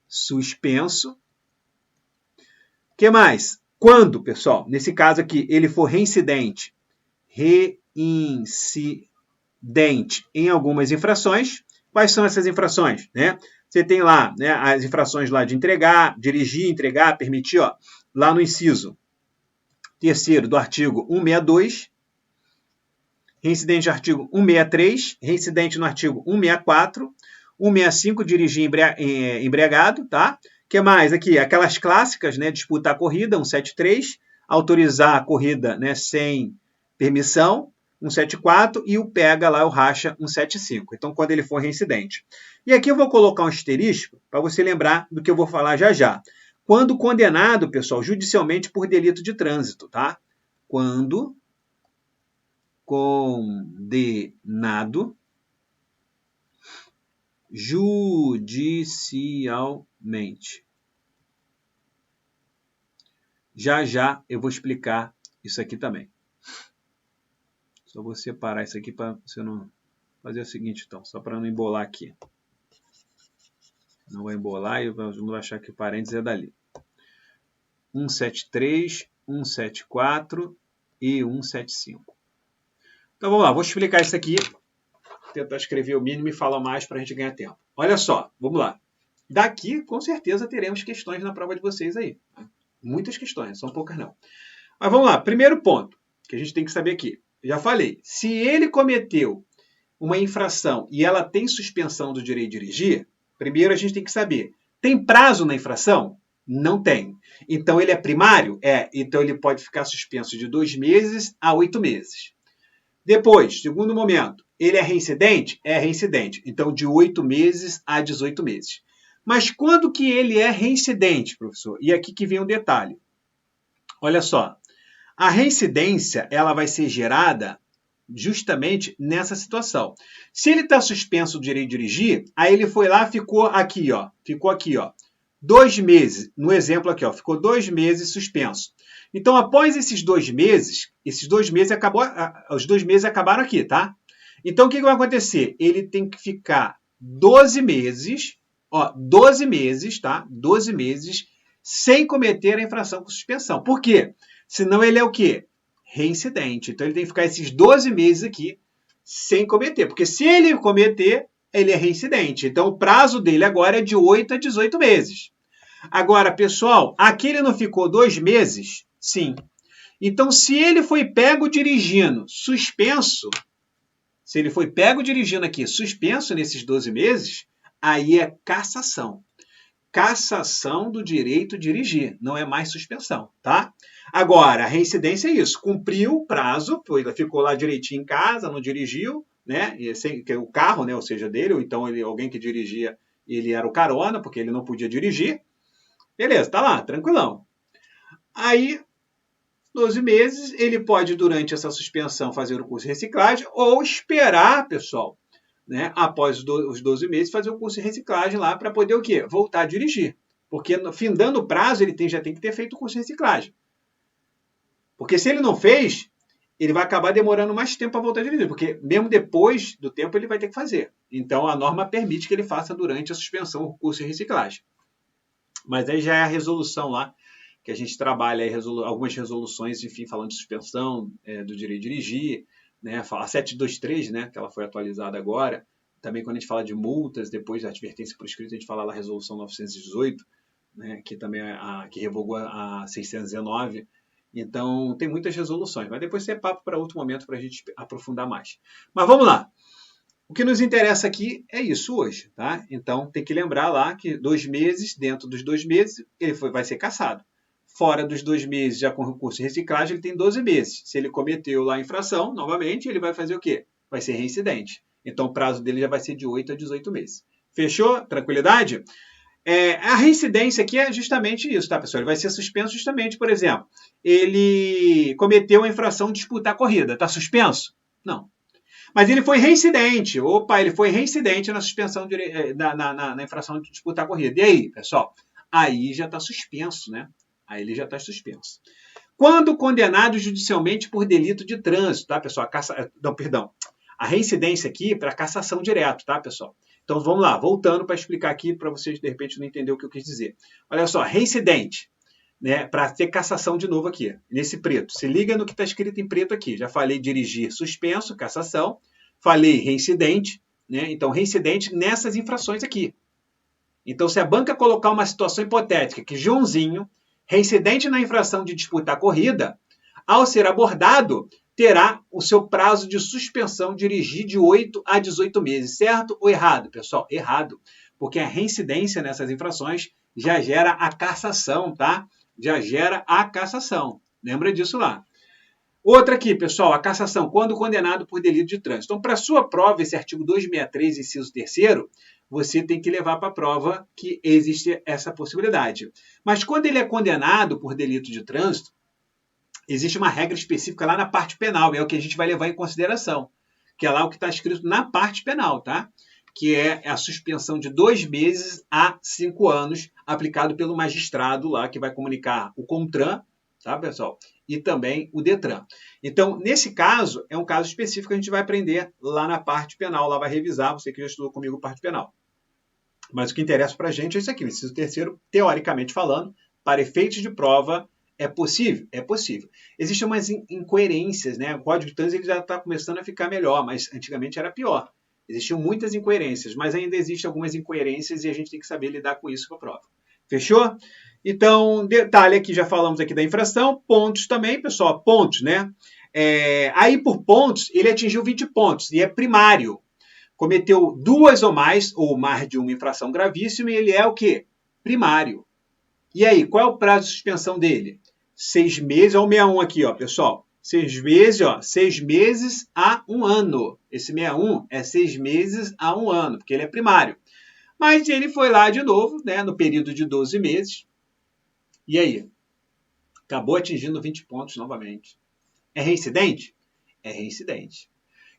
suspenso. O que mais? Quando, pessoal, nesse caso aqui, ele for reincidente em algumas infrações. Quais são essas infrações? Né? Você tem lá, né, as infrações lá de dirigir, entregar, permitir, ó, lá no inciso 3º do artigo 162, reincidente no artigo 163, reincidente no artigo 164, 165, dirigir embriagado, tá? que mais aqui? Aquelas clássicas, né? Disputar a corrida, 173, autorizar a corrida, né, sem permissão, 174, e o pega lá, o racha, 175. Então, quando ele for reincidente. E aqui eu vou colocar um asterisco para você lembrar do que eu vou falar já já. Quando condenado, pessoal, judicialmente por delito de trânsito, tá? Quando condenado judicialmente. Já já eu vou explicar isso aqui também. Só vou separar isso aqui para você não fazer o seguinte, então, só para não embolar aqui. Não vai embolar e vamos achar que o parênteses é dali. 173, 174 e 175. Então vamos lá, vou explicar isso aqui. Vou tentar escrever o mínimo e falar mais para a gente ganhar tempo. Olha só, vamos lá. Daqui, com certeza, teremos questões na prova de vocês aí. Muitas questões, são poucas não. Mas vamos lá, primeiro ponto que a gente tem que saber aqui. Já falei, se ele cometeu uma infração e ela tem suspensão do direito de dirigir, primeiro a gente tem que saber, tem prazo na infração? Não tem. Então ele é primário? É. Então ele pode ficar suspenso de 2 meses a 8 meses. Depois, segundo momento, ele é reincidente? É reincidente. Então de 8 meses a 18 meses. Mas quando que ele é reincidente, professor? E aqui que vem um detalhe. Olha só, a reincidência ela vai ser gerada justamente nessa situação. Se ele está suspenso do direito de dirigir, aí ele foi lá, ficou aqui, ó, 2 meses, no exemplo aqui, ó, ficou 2 meses suspenso. Então, após esses 2 meses, os 2 meses acabaram aqui, tá? Então, o que vai acontecer? Ele tem que ficar 12 meses, ó, 12 meses, tá? 12 meses sem cometer a infração com suspensão. Por quê? Senão ele é o quê? Reincidente. Então ele tem que ficar esses 12 meses aqui sem cometer. Porque se ele cometer, ele é reincidente. Então o prazo dele agora é de 8 a 18 meses. Agora, pessoal, aqui ele não ficou 2 meses? Sim. Então se ele foi pego dirigindo suspenso, se ele foi pego dirigindo aqui suspenso nesses 12 meses, aí é cassação. Cassação do direito de dirigir, não é mais suspensão, tá? Agora, a reincidência é isso, cumpriu o prazo, ficou lá direitinho em casa, não dirigiu, né? O carro, né? Ou seja, dele, ou então alguém que dirigia, ele era o carona, porque ele não podia dirigir. Beleza, tá lá, tranquilão. Aí, 12 meses, ele pode, durante essa suspensão, fazer o curso de reciclagem ou esperar, pessoal, né, após os 12 meses, fazer o curso de reciclagem lá para poder o quê? Voltar a dirigir. Porque, findando o prazo, ele já tem que ter feito o curso de reciclagem. Porque se ele não fez, ele vai acabar demorando mais tempo para voltar a dirigir. Porque mesmo depois do tempo, ele vai ter que fazer. Então, a norma permite que ele faça durante a suspensão o curso de reciclagem. Mas aí já é a resolução lá, que a gente trabalha aí, algumas resoluções, enfim, falando de suspensão do direito de dirigir, né, a 723, né, que ela foi atualizada agora. Também quando a gente fala de multas, depois da advertência por escrito, a gente fala lá a resolução 918, né, que também que revogou a 619. Então, tem muitas resoluções, mas depois isso é papo para outro momento para a gente aprofundar mais. Mas vamos lá. O que nos interessa aqui é isso hoje, tá? Então, tem que lembrar lá que 2 meses, dentro dos 2 meses, ele vai ser cassado. Fora dos 2 meses, já com recurso de reciclagem, ele tem 12 meses. Se ele cometeu lá a infração, novamente, ele vai fazer o quê? Vai ser reincidente. Então, o prazo dele já vai ser de 8 a 18 meses. Fechou? Tranquilidade? A reincidência aqui é justamente isso, tá, pessoal? Ele vai ser suspenso justamente, por exemplo, ele cometeu a infração de disputar a corrida. Está suspenso? Não. Mas ele foi reincidente. Opa, ele foi reincidente na suspensão na infração de disputar a corrida. E aí, pessoal? Aí já está suspenso, né? Aí ele já está suspenso. Quando condenado judicialmente por delito de trânsito, tá, pessoal? A reincidência aqui é para cassação direto, tá, pessoal? Então vamos lá, voltando para explicar aqui para vocês de repente não entenderem o que eu quis dizer. Olha só, reincidente, né? Para ter cassação de novo aqui, nesse preto. Se liga no que está escrito em preto aqui. Já falei dirigir suspenso, cassação. Falei reincidente, né? Então reincidente nessas infrações aqui. Então se a banca colocar uma situação hipotética que Joãozinho, reincidente na infração de disputar a corrida, ao ser abordado, terá o seu prazo de suspensão dirigir de 8 a 18 meses. Certo ou errado, pessoal? Errado. Porque a reincidência nessas infrações já gera a cassação, tá? Já gera a cassação. Lembra disso lá. Outra aqui, pessoal, a cassação, quando condenado por delito de trânsito. Então, para sua prova, esse artigo 263, inciso 3º, você tem que levar para a prova que existe essa possibilidade. Mas quando ele é condenado por delito de trânsito, existe uma regra específica lá na parte penal, é o que a gente vai levar em consideração, que é lá o que está escrito na parte penal, tá? Que é a suspensão de 2 meses a 5 anos, aplicado pelo magistrado lá, que vai comunicar o CONTRAN, tá, pessoal? E também o DETRAN. Então, nesse caso, é um caso específico que a gente vai aprender lá na parte penal, lá vai revisar, você que já estudou comigo parte penal. Mas o que interessa para a gente é isso aqui, o inciso 3º, teoricamente falando, para efeitos de prova, é possível? É possível. Existem umas incoerências, né? O Código de Trânsito já está começando a ficar melhor, mas antigamente era pior. Existiam muitas incoerências, mas ainda existem algumas incoerências e a gente tem que saber lidar com isso para a prova. Fechou? Então, detalhe aqui, já falamos aqui da infração, pontos também, pessoal, pontos, né? Aí, por pontos, ele atingiu 20 pontos e é primário. Cometeu 2 ou mais de uma infração gravíssima e ele é o quê? Primário. E aí, qual é o prazo de suspensão dele? 6 meses, olha o 61 aqui, ó, pessoal. 6 meses, ó, 6 meses a 1 ano. Esse 61 é 6 meses a 1 ano, porque ele é primário. Mas ele foi lá de novo, né, no período de 12 meses. E aí? Acabou atingindo 20 pontos novamente. É reincidente? É reincidente.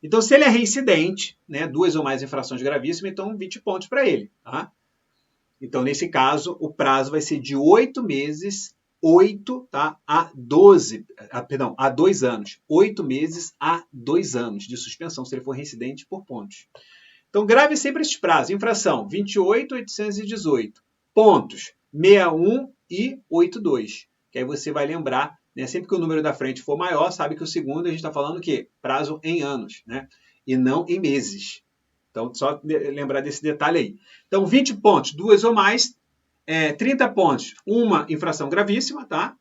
Então, se ele é reincidente, né, 2 ou mais infrações gravíssimas, então 20 pontos para ele, tá? Então, nesse caso, o prazo vai ser de 8 meses, 8, tá, a 12, perdão, a 2 anos. 8 meses a 2 anos de suspensão, se ele for reincidente por pontos. Então, grave sempre esses prazos. Infração, 28.818. Pontos, 61 e 82. Que aí você vai lembrar, né, sempre que o número da frente for maior, sabe que o segundo a gente está falando o quê? Prazo em anos, né? E não em meses. Então, só lembrar desse detalhe aí. Então, 20 pontos, 2 ou mais. 30 pontos, uma infração gravíssima, tá?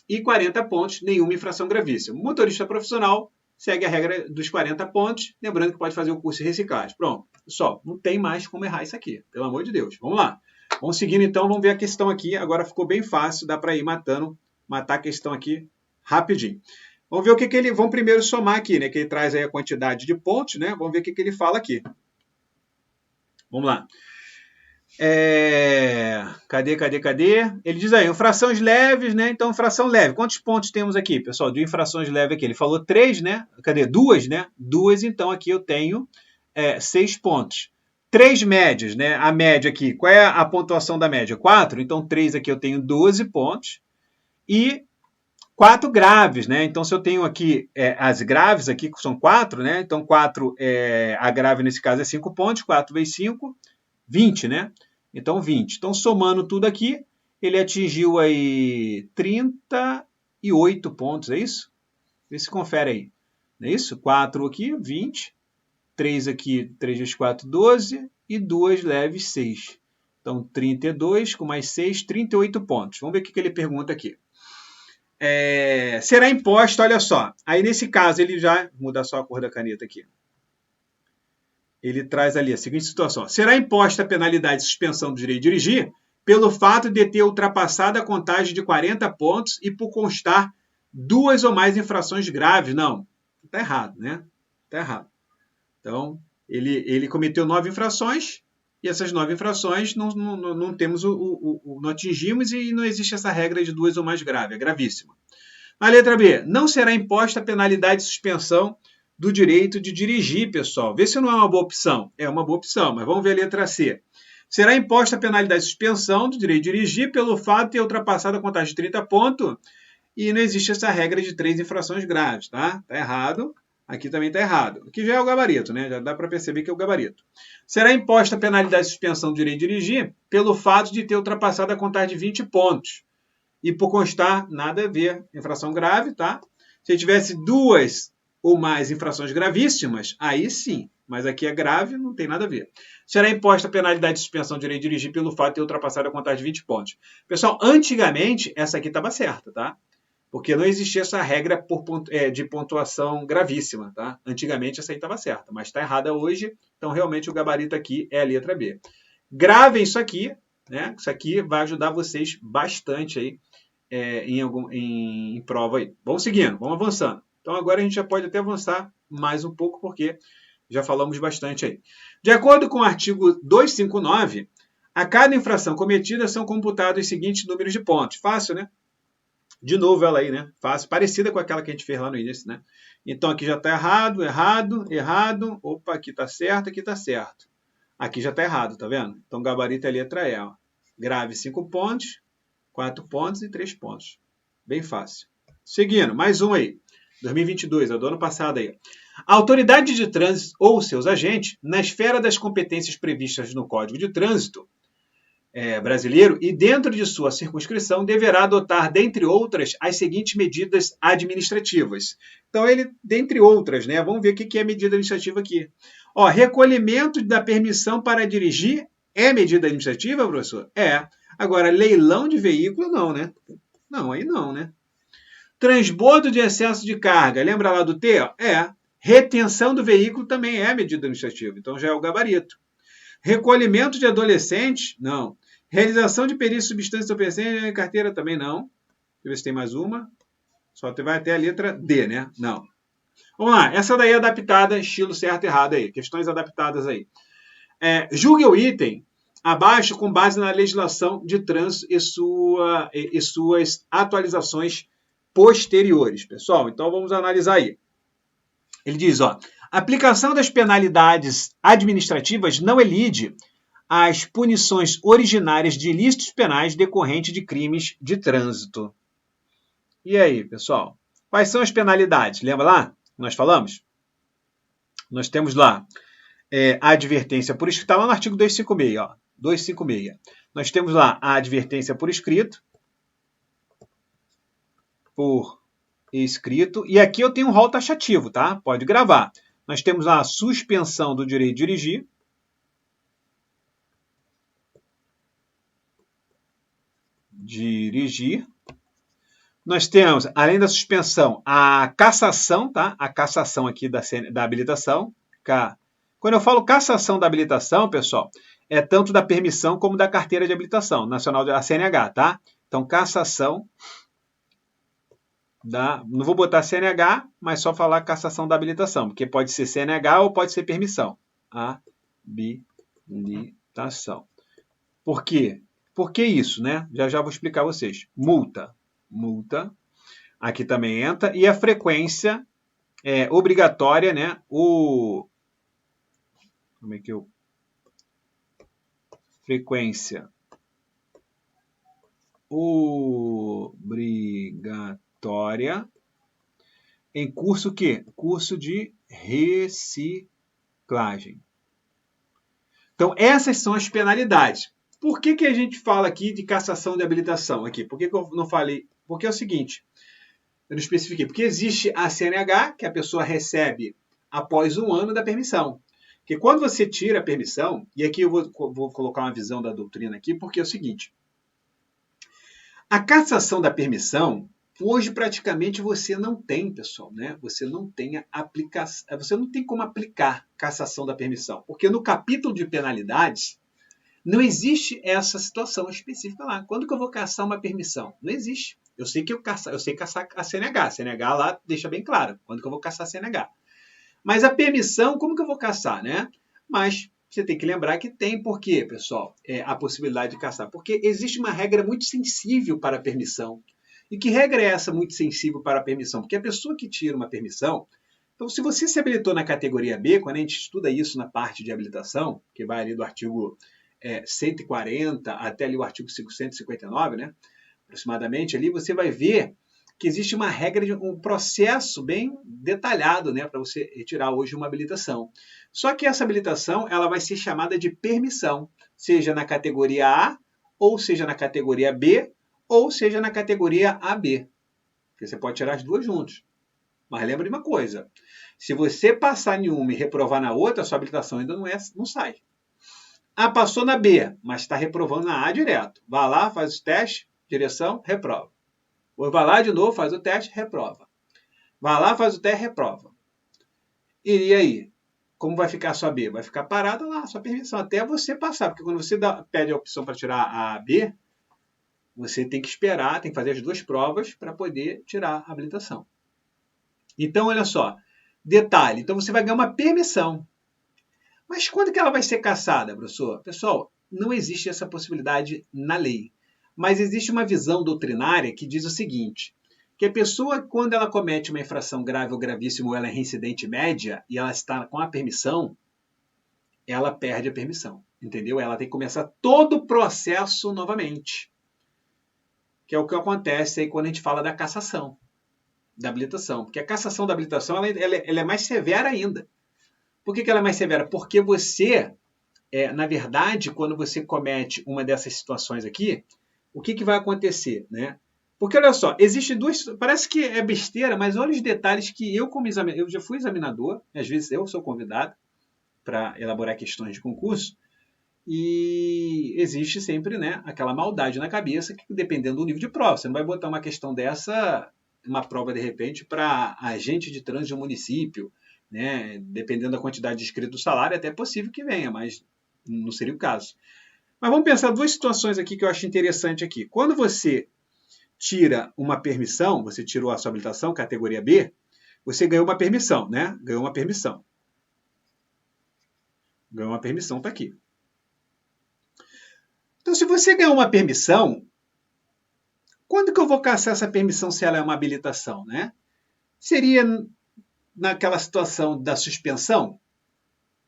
E 40 pontos, nenhuma infração gravíssima. Motorista profissional segue a regra dos 40 pontos, lembrando que pode fazer o curso de reciclagem. Pronto, pessoal, não tem mais como errar isso aqui, pelo amor de Deus. Vamos lá. Vamos seguindo então, vamos ver a questão aqui. Agora ficou bem fácil, dá para ir matar a questão aqui rapidinho. Vamos ver o que ele... Vamos primeiro somar aqui, né? Que ele traz aí a quantidade de pontos, né? Vamos ver o que ele fala aqui. Vamos lá. Cadê? Ele diz aí, infrações leves, né? Então, infração leve. Quantos pontos temos aqui, pessoal, de infrações leves aqui? Ele falou 3, né? Cadê? 2, né? 2, então aqui eu tenho 6 pontos. 3 médias, né? A média aqui, qual é a pontuação da média? 4, então 3 aqui eu tenho 12 pontos. E 4 graves, né? Então, se eu tenho aqui as graves aqui, que são 4, né? Então, 4, a grave nesse caso é 5 pontos, 4 vezes 5, 20, né? Então, 20. Então, somando tudo aqui, ele atingiu aí 38 pontos, é isso? Vê se confere aí. Não é isso? 4 aqui, 20. 3 aqui, 3 vezes 4, 12. E 2 leves, 6. Então, 32 com mais 6, 38 pontos. Vamos ver o que ele pergunta aqui. Será imposta, olha só. Aí, nesse caso, ele já... Vou mudar só a cor da caneta aqui. Ele traz ali a seguinte situação. Será imposta a penalidade de suspensão do direito de dirigir pelo fato de ter ultrapassado a contagem de 40 pontos e por constar 2 ou mais infrações graves? Não, está errado, né? Está errado. Então, ele cometeu 9 infrações e essas 9 infrações não temos não atingimos e não existe essa regra de 2 ou mais grave, é gravíssima. Na letra B, não será imposta a penalidade de suspensão do direito de dirigir, pessoal. Vê se não é uma boa opção. É uma boa opção, mas vamos ver a letra C. Será imposta a penalidade de suspensão do direito de dirigir pelo fato de ter ultrapassado a contagem de 30 pontos e não existe essa regra de 3 infrações graves, tá? Tá errado. Aqui também está errado. Aqui já é o gabarito, né? Já dá para perceber que é o gabarito. Será imposta a penalidade de suspensão do direito de dirigir pelo fato de ter ultrapassado a contagem de 20 pontos. E por constar, nada a ver, infração grave, tá? Se tivesse 2 ou mais infrações gravíssimas, aí sim. Mas aqui é grave, não tem nada a ver. Será imposta a penalidade de suspensão do direito de dirigir pelo fato de ter ultrapassado a contagem de 20 pontos. Pessoal, antigamente, essa aqui estava certa, tá? Porque não existia essa regra de pontuação gravíssima, tá? Antigamente essa aí estava certa, mas está errada hoje, então realmente o gabarito aqui é a letra B. Gravem isso aqui, né? Isso aqui vai ajudar vocês bastante aí em prova aí. Vamos seguindo, vamos avançando. Então agora a gente já pode até avançar mais um pouco, porque já falamos bastante aí. De acordo com o artigo 259, a cada infração cometida são computados os seguintes números de pontos. Fácil, né? De novo ela aí, né? Fácil, parecida com aquela que a gente fez lá no início, né? Então aqui já está errado, errado, errado. Opa, aqui está certo, aqui está certo. Aqui já está errado, tá vendo? Então gabarito é a letra E. Ó. Grave 5 pontos, 4 pontos e 3 pontos. Bem fácil. Seguindo, mais um aí. 2022, é do ano passado aí. A autoridade de trânsito ou seus agentes, na esfera das competências previstas no Código de Trânsito brasileiro e dentro de sua circunscrição, deverá adotar, dentre outras, as seguintes medidas administrativas. Então, ele, dentre outras, né? Vamos ver o que é medida administrativa aqui. Ó, recolhimento da permissão para dirigir é medida administrativa, professor? É. Agora, leilão de veículo, não, né? Não, aí não, né? Transbordo de excesso de carga, lembra lá do T? É. Retenção do veículo também é medida administrativa, então já é o gabarito. Recolhimento de adolescentes, não. Realização de perícia de substâncias estupefacientes em carteira também não. Deixa eu ver se tem mais uma. Só vai até a letra D, né? Não. Vamos lá, essa daí é adaptada, estilo certo e errado aí. Questões adaptadas aí. Julgue o item abaixo com base na legislação de trânsito e suas atualizações posteriores. Pessoal, então vamos analisar aí. Ele diz, ó, a aplicação das penalidades administrativas não elide as punições originárias de ilícitos penais decorrentes de crimes de trânsito. E aí, pessoal? Quais são as penalidades? Lembra lá? Nós falamos? Nós temos lá a advertência por escrito, está lá no artigo 256, ó, 256. Nós temos lá a advertência por escrito, e aqui eu tenho um rol taxativo, tá? Pode gravar. Nós temos a suspensão do direito de dirigir, Nós temos, além da suspensão, a cassação, tá? A cassação aqui da habilitação. Quando eu falo cassação da habilitação, pessoal, é tanto da permissão como da carteira de habilitação nacional da CNH, tá? Então, cassação da... Não vou botar CNH, mas só falar cassação da habilitação, porque pode ser CNH ou pode ser permissão. Habilitação. Por quê? Por que isso, né? Já vou explicar a vocês. Multa, aqui também entra, e a frequência obrigatória, né? Frequência obrigatória em curso o quê? Curso de reciclagem. Então, essas são as penalidades. Por que a gente fala aqui de cassação de habilitação? Aqui? Por que eu não falei? Porque é o seguinte, eu não especifiquei. Porque existe a CNH, que a pessoa recebe após 1 ano da permissão. Porque quando você tira a permissão, e aqui eu vou colocar uma visão da doutrina aqui, porque é o seguinte, a cassação da permissão, hoje praticamente você não tem, pessoal, né? Você não tem como aplicar cassação da permissão, porque no capítulo de penalidades, não existe essa situação específica lá. Quando que eu vou caçar uma permissão? Não existe. Eu sei caçar a CNH. A CNH lá deixa bem claro quando que eu vou caçar a CNH. Mas a permissão, como que eu vou caçar, né? Mas você tem que lembrar que tem, por quê, pessoal? A possibilidade de caçar. Porque existe uma regra muito sensível para a permissão. E que regra é essa muito sensível para a permissão? Porque a pessoa que tira uma permissão, então se você se habilitou na categoria B, quando a gente estuda isso na parte de habilitação, que vai ali do artigo 140 até ali o artigo 159, né? Aproximadamente ali, você vai ver que existe uma regra, um processo bem detalhado, né, para você retirar hoje uma habilitação. Só que essa habilitação ela vai ser chamada de permissão, seja na categoria A, ou seja na categoria B, ou seja na categoria AB. Porque você pode tirar as duas juntas. Mas lembra de uma coisa, se você passar em uma e reprovar na outra, a sua habilitação ainda não sai. Passou na B, mas está reprovando na A direto. Vai lá, faz o teste, direção, reprova. Vai lá de novo, faz o teste, reprova. Vai lá, faz o teste, reprova. E aí? como vai ficar a sua B? Vai ficar parada lá, a sua permissão, até você passar. Porque quando você pede a opção para tirar a B, você tem que esperar, tem que fazer as duas provas para poder tirar a habilitação. Então, olha só, detalhe, então você vai ganhar uma permissão. Mas quando que ela vai ser cassada, professor? Pessoal, não existe essa possibilidade na lei. Mas existe uma visão doutrinária que diz o seguinte, que a pessoa, quando ela comete uma infração grave ou gravíssima, ou ela é reincidente média, e ela está com a permissão, ela perde a permissão, entendeu? Ela tem que começar todo o processo novamente. Que é o que acontece aí quando a gente fala da cassação, da habilitação. Porque a cassação da habilitação ela é mais severa ainda. Por que ela é mais severa? Porque você, na verdade, quando você comete uma dessas situações aqui, o que vai acontecer, né? Porque, olha só, existe duas... Parece que é besteira, mas olha os detalhes que eu, como examinador, eu já fui examinador, às vezes eu sou convidado para elaborar questões de concurso, e existe sempre, né, aquela maldade na cabeça, que dependendo do nível de prova, você não vai botar uma questão dessa, uma prova, de repente, para agente de trânsito de um município, né? Dependendo da quantidade de inscritos do salário, até é possível que venha, mas não seria o caso. Mas vamos pensar duas situações aqui que eu acho interessante aqui. Quando você tira uma permissão, você tirou a sua habilitação, categoria B, você ganhou uma permissão, né? Ganhou uma permissão. Ganhou uma permissão, está aqui. Então, se você ganhou uma permissão, quando que eu vou caçar essa permissão se ela é uma habilitação, né? Seria naquela situação da suspensão?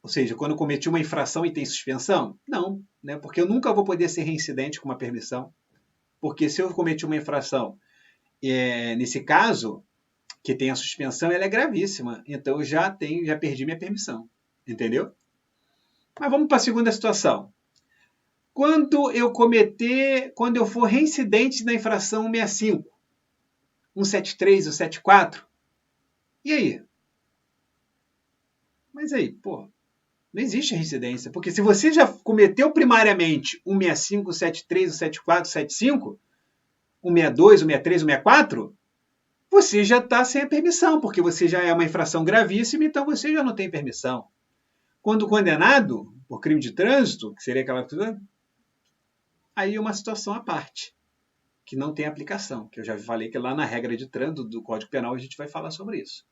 Ou seja, quando eu cometi uma infração e tem suspensão? Não, né? Porque eu nunca vou poder ser reincidente com uma permissão. Porque se eu cometi uma infração, nesse caso, que tem a suspensão, ela é gravíssima. Então eu já perdi minha permissão. Entendeu? Mas vamos para a segunda situação. Quando eu for reincidente na infração 165, 173 ou 174, e aí? Mas aí, pô, não existe reincidência. Porque se você já cometeu primariamente 165, 173, 174, 175, 162, 163, 164, você já está sem a permissão, porque você já é uma infração gravíssima, então você já não tem permissão. Quando condenado por crime de trânsito, que seria aquela coisa, aí é uma situação à parte, que não tem aplicação, que eu já falei que lá na regra de trânsito do Código Penal a gente vai falar sobre isso.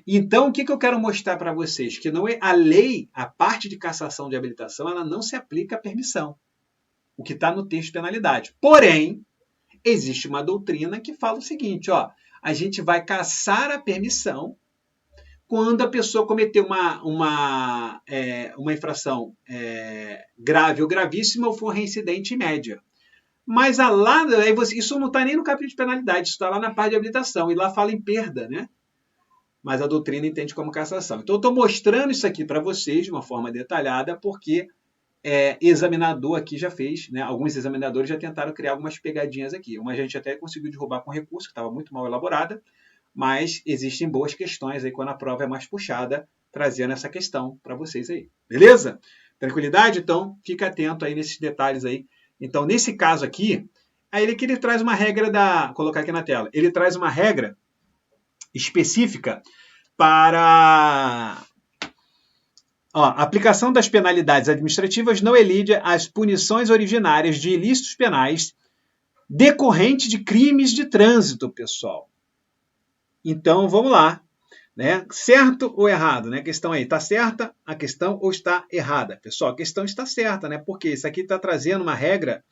Então, o que eu quero mostrar para vocês? Que não é a lei, a parte de cassação de habilitação, ela não se aplica à permissão, o que está no texto de penalidade. Porém, existe uma doutrina que fala o seguinte, ó, a gente vai cassar a permissão quando a pessoa cometeu uma infração grave ou gravíssima ou for reincidente em média. Mas isso não está nem no capítulo de penalidade, isso está lá na parte de habilitação, e lá fala em perda, né? Mas a doutrina entende como cassação. Então, eu estou mostrando isso aqui para vocês de uma forma detalhada, porque examinador aqui já fez, né? Alguns examinadores já tentaram criar algumas pegadinhas aqui. Uma gente até conseguiu derrubar com recurso, que estava muito mal elaborada, mas existem boas questões aí quando a prova é mais puxada, trazendo essa questão para vocês aí. Beleza? Tranquilidade? Então, fica atento aí nesses detalhes aí. Então, nesse caso aqui, aí ele traz uma regra vou colocar aqui na tela, ele traz uma regra específica para a aplicação das penalidades administrativas não elide as punições originárias de ilícitos penais decorrente de crimes de trânsito, pessoal. Então, vamos lá. Né? Certo ou errado? Né? A questão aí, está certa a questão ou está errada? Pessoal, a questão está certa, né? Porque isso aqui está trazendo uma regra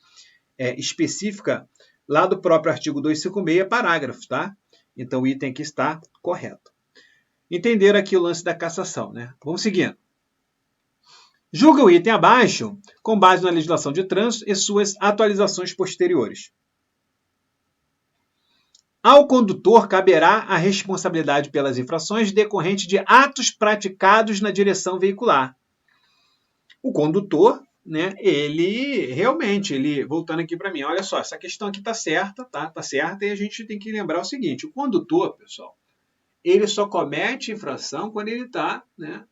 específica lá do próprio artigo 256, parágrafo, tá? Então, o item aqui está correto. Entenderam aqui o lance da cassação, né? Vamos seguindo. Julga o item abaixo com base na legislação de trânsito e suas atualizações posteriores. Ao condutor caberá a responsabilidade pelas infrações decorrentes de atos praticados na direção veicular. O condutor, né, voltando aqui para mim, olha só, essa questão aqui está certa, tá? Está certa, e a gente tem que lembrar o seguinte, o condutor, pessoal, ele só comete infração quando ele está, né,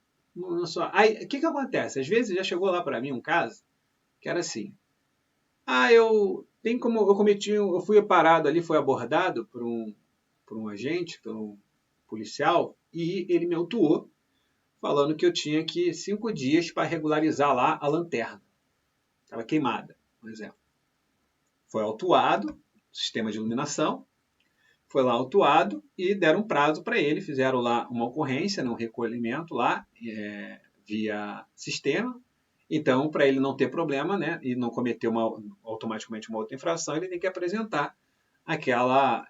Aí, o que acontece? Às vezes já chegou lá para mim um caso que era assim, eu fui parado ali, fui abordado por um agente, por um policial, e ele me autuou falando que eu tinha aqui 5 dias para regularizar lá a lanterna. Estava queimada, por exemplo. Foi autuado, sistema de iluminação, foi lá autuado e deram um prazo para ele, fizeram lá uma ocorrência, um recolhimento lá via sistema. Então, para ele não ter problema, né, e não cometer automaticamente uma outra infração, ele tem que apresentar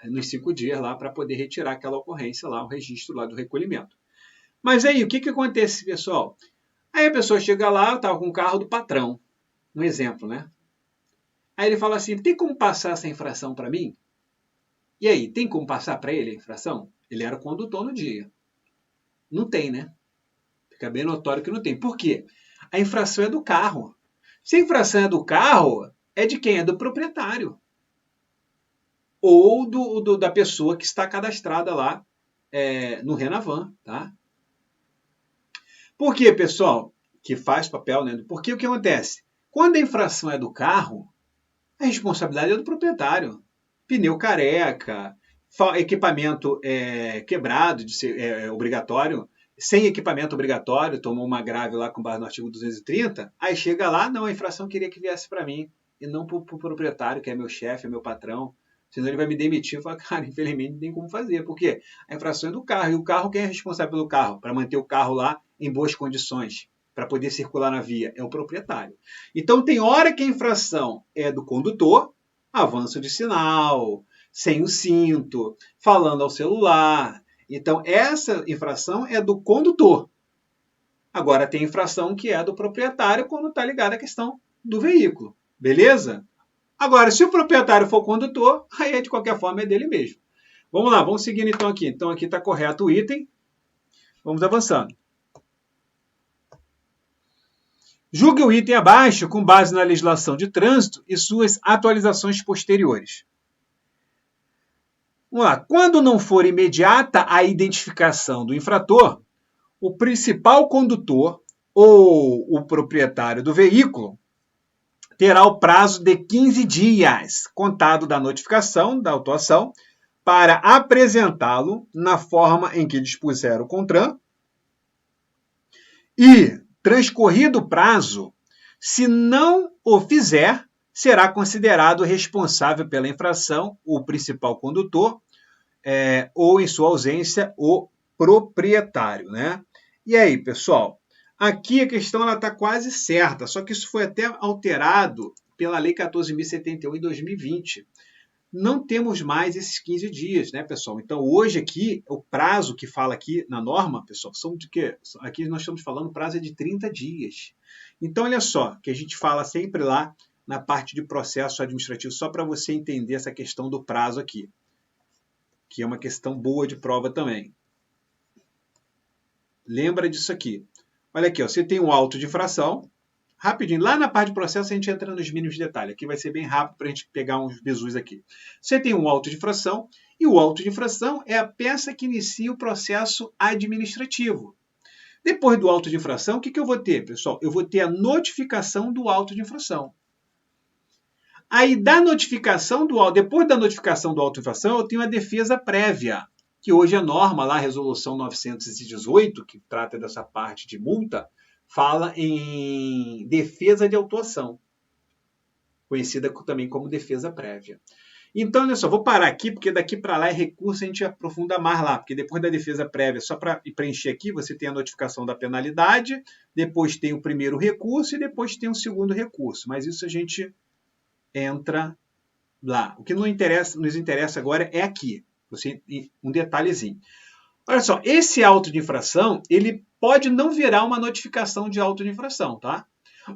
nos 5 dias lá para poder retirar aquela ocorrência lá, o registro lá do recolhimento. Mas aí, o que acontece, pessoal? Aí a pessoa chega lá, estava com o carro do patrão, um exemplo, né? Aí ele fala assim, tem como passar essa infração para mim? E aí, tem como passar para ele a infração? Ele era o condutor no dia. Não tem, né? Fica bem notório que não tem. Por quê? A infração é do carro. Se a infração é do carro, é de quem? É do proprietário. Ou da pessoa que está cadastrada lá no Renavan, tá? Por quê, pessoal? Que faz papel, né? Porque o que acontece? Quando a infração é do carro, a responsabilidade é do proprietário. Pneu careca, equipamento quebrado, obrigatório, sem equipamento obrigatório, tomou uma grave lá com base no artigo 230, aí chega lá, não, a infração queria que viesse para mim, e não para o proprietário, que é meu chefe, é meu patrão, senão ele vai me demitir. Eu falo, cara, infelizmente não tem como fazer, porque a infração é do carro, e o carro, quem é responsável pelo carro? Para manter o carro lá em boas condições, para poder circular na via, é o proprietário. Então tem hora que a infração é do condutor, avanço de sinal, sem o cinto, falando ao celular. Então essa infração é do condutor. Agora tem infração que é do proprietário quando está ligada à questão do veículo. Beleza? Agora, se o proprietário for condutor, aí de qualquer forma é dele mesmo. Vamos lá, vamos seguindo então aqui. Então aqui está correto o item. Vamos avançando. Julgue o item abaixo com base na legislação de trânsito e suas atualizações posteriores. Vamos lá. Quando não for imediata a identificação do infrator, o principal condutor ou o proprietário do veículo terá o prazo de 15 dias, contado da notificação da autuação, para apresentá-lo na forma em que dispuser o CONTRAN e, transcorrido o prazo, se não o fizer, será considerado responsável pela infração o principal condutor ou, em sua ausência, o proprietário, né? E aí, pessoal, aqui a questão está quase certa, só que isso foi até alterado pela Lei 14.071 em 2020. Não temos mais esses 15 dias, né, pessoal? Então, hoje aqui, o prazo que fala aqui na norma, pessoal, são de quê? Aqui nós estamos falando, o prazo é de 30 dias. Então, olha só, que a gente fala sempre lá na parte de processo administrativo, só para você entender essa questão do prazo aqui, que é uma questão boa de prova também. Lembra disso aqui. Olha aqui, ó, você tem um auto de infração. Rapidinho, lá na parte de processo a gente entra nos mínimos detalhes. Aqui vai ser bem rápido para a gente pegar uns bizus aqui. Você tem um auto de infração, e o auto de infração é a peça que inicia o processo administrativo. Depois do auto de infração, o que eu vou ter, pessoal? Eu vou ter a notificação do auto de infração. Aí, depois da notificação do auto de infração, eu tenho a defesa prévia, que hoje é norma lá, a resolução 918, que trata dessa parte de multa, fala em defesa de autuação, conhecida também como defesa prévia. Então, olha só, vou parar aqui, porque daqui para lá é recurso, a gente aprofunda mais lá, porque depois da defesa prévia, só para preencher aqui, você tem a notificação da penalidade, depois tem o primeiro recurso e depois tem o segundo recurso, mas isso a gente entra lá. O que nos interessa agora é aqui, um detalhezinho. Olha só, esse auto de infração, ele pode não virar uma notificação de auto de infração, tá?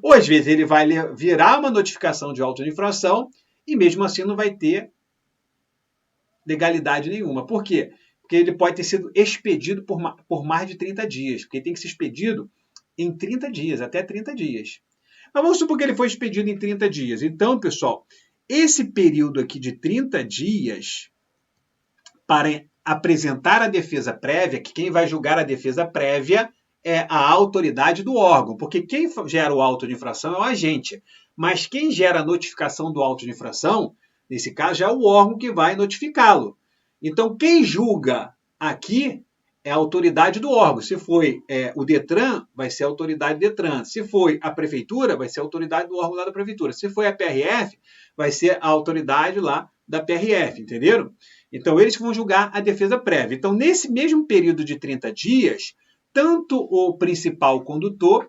Ou às vezes ele vai virar uma notificação de auto de infração e mesmo assim não vai ter legalidade nenhuma. Por quê? Porque ele pode ter sido expedido por mais de 30 dias, porque ele tem que ser expedido em 30 dias, até 30 dias. Mas vamos supor que ele foi expedido em 30 dias. Então, pessoal, esse período aqui de 30 dias para apresentar a defesa prévia, que quem vai julgar a defesa prévia é a autoridade do órgão, porque quem gera o auto de infração é o agente, mas quem gera a notificação do auto de infração, nesse caso, é o órgão que vai notificá-lo. Então, quem julga aqui é a autoridade do órgão. Se foi o Detran, vai ser a autoridade do Detran. Se foi a prefeitura, vai ser a autoridade do órgão lá da prefeitura. Se foi a PRF, vai ser a autoridade lá da PRF, entenderam? Então, eles vão julgar a defesa prévia. Então, nesse mesmo período de 30 dias, tanto o principal condutor.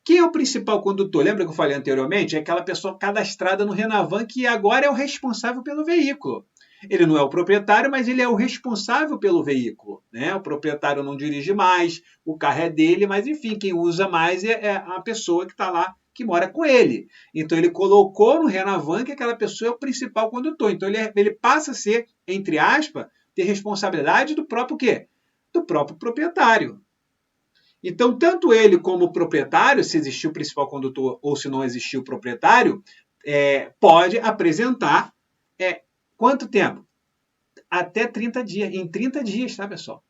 Quem é o principal condutor? Lembra que eu falei anteriormente? É aquela pessoa cadastrada no Renavan que agora é o responsável pelo veículo. Ele não é o proprietário, mas ele é o responsável pelo veículo, né? O proprietário não dirige mais, o carro é dele, mas enfim, quem usa mais é a pessoa que está lá, que mora com ele. Então ele colocou no Renavan que aquela pessoa é o principal condutor. Então ele passa a ser, entre aspas, ter responsabilidade do próprio quê? Do próprio proprietário. Então, tanto ele como o proprietário, se existiu o principal condutor ou se não existiu o proprietário, pode apresentar quanto tempo? Até 30 dias. Em 30 dias, tá, pessoal?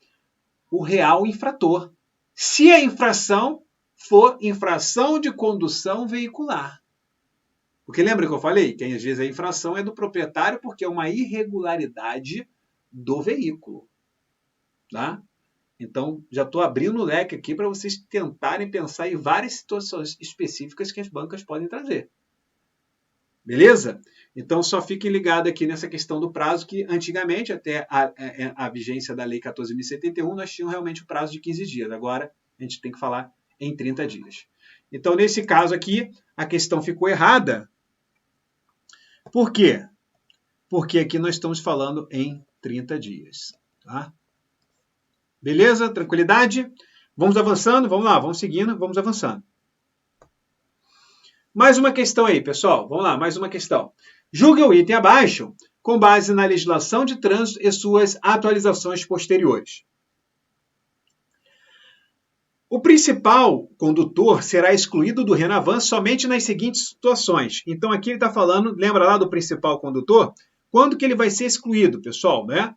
O real infrator. Se a infração for infração de condução veicular. Porque lembra que eu falei? Que às vezes a infração é do proprietário porque é uma irregularidade do veículo. Tá? Então, já estou abrindo o leque aqui para vocês tentarem pensar em várias situações específicas que as bancas podem trazer. Beleza? Então, só fiquem ligados aqui nessa questão do prazo, que antigamente, até a vigência da Lei 14.071, nós tínhamos realmente o prazo de 15 dias. Agora, a gente tem que falar em 30 dias. Então, nesse caso aqui, a questão ficou errada. Por quê? Porque aqui nós estamos falando em 30 dias. Tá? Beleza? Tranquilidade? Vamos avançando? Vamos lá, vamos seguindo, vamos avançando. Mais uma questão aí, pessoal. Vamos lá, mais uma questão. Julgue o item abaixo com base na legislação de trânsito e suas atualizações posteriores. O principal condutor será excluído do Renavan somente nas seguintes situações. Então, aqui ele está falando, lembra lá do principal condutor? Quando que ele vai ser excluído, pessoal, né?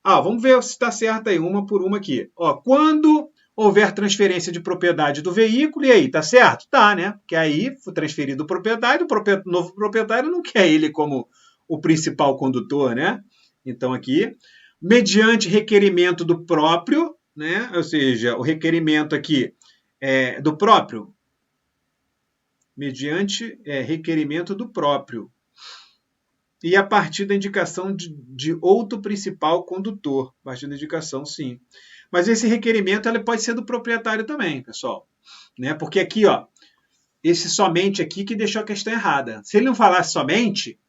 Vamos ver se está certo aí, uma por uma aqui. Quando houver transferência de propriedade do veículo, e aí, tá certo? Tá, né? Porque aí foi transferido o proprietário, o novo proprietário não quer ele como o principal condutor, né? Então aqui, mediante requerimento do próprio, né? Ou seja, o requerimento aqui é do próprio, mediante requerimento do próprio. E a partir da indicação de outro principal condutor. A partir da indicação, sim. Mas esse requerimento ele pode ser do proprietário também, pessoal. Né? Porque aqui, esse somente aqui que deixou a questão errada. Se ele não falasse somente,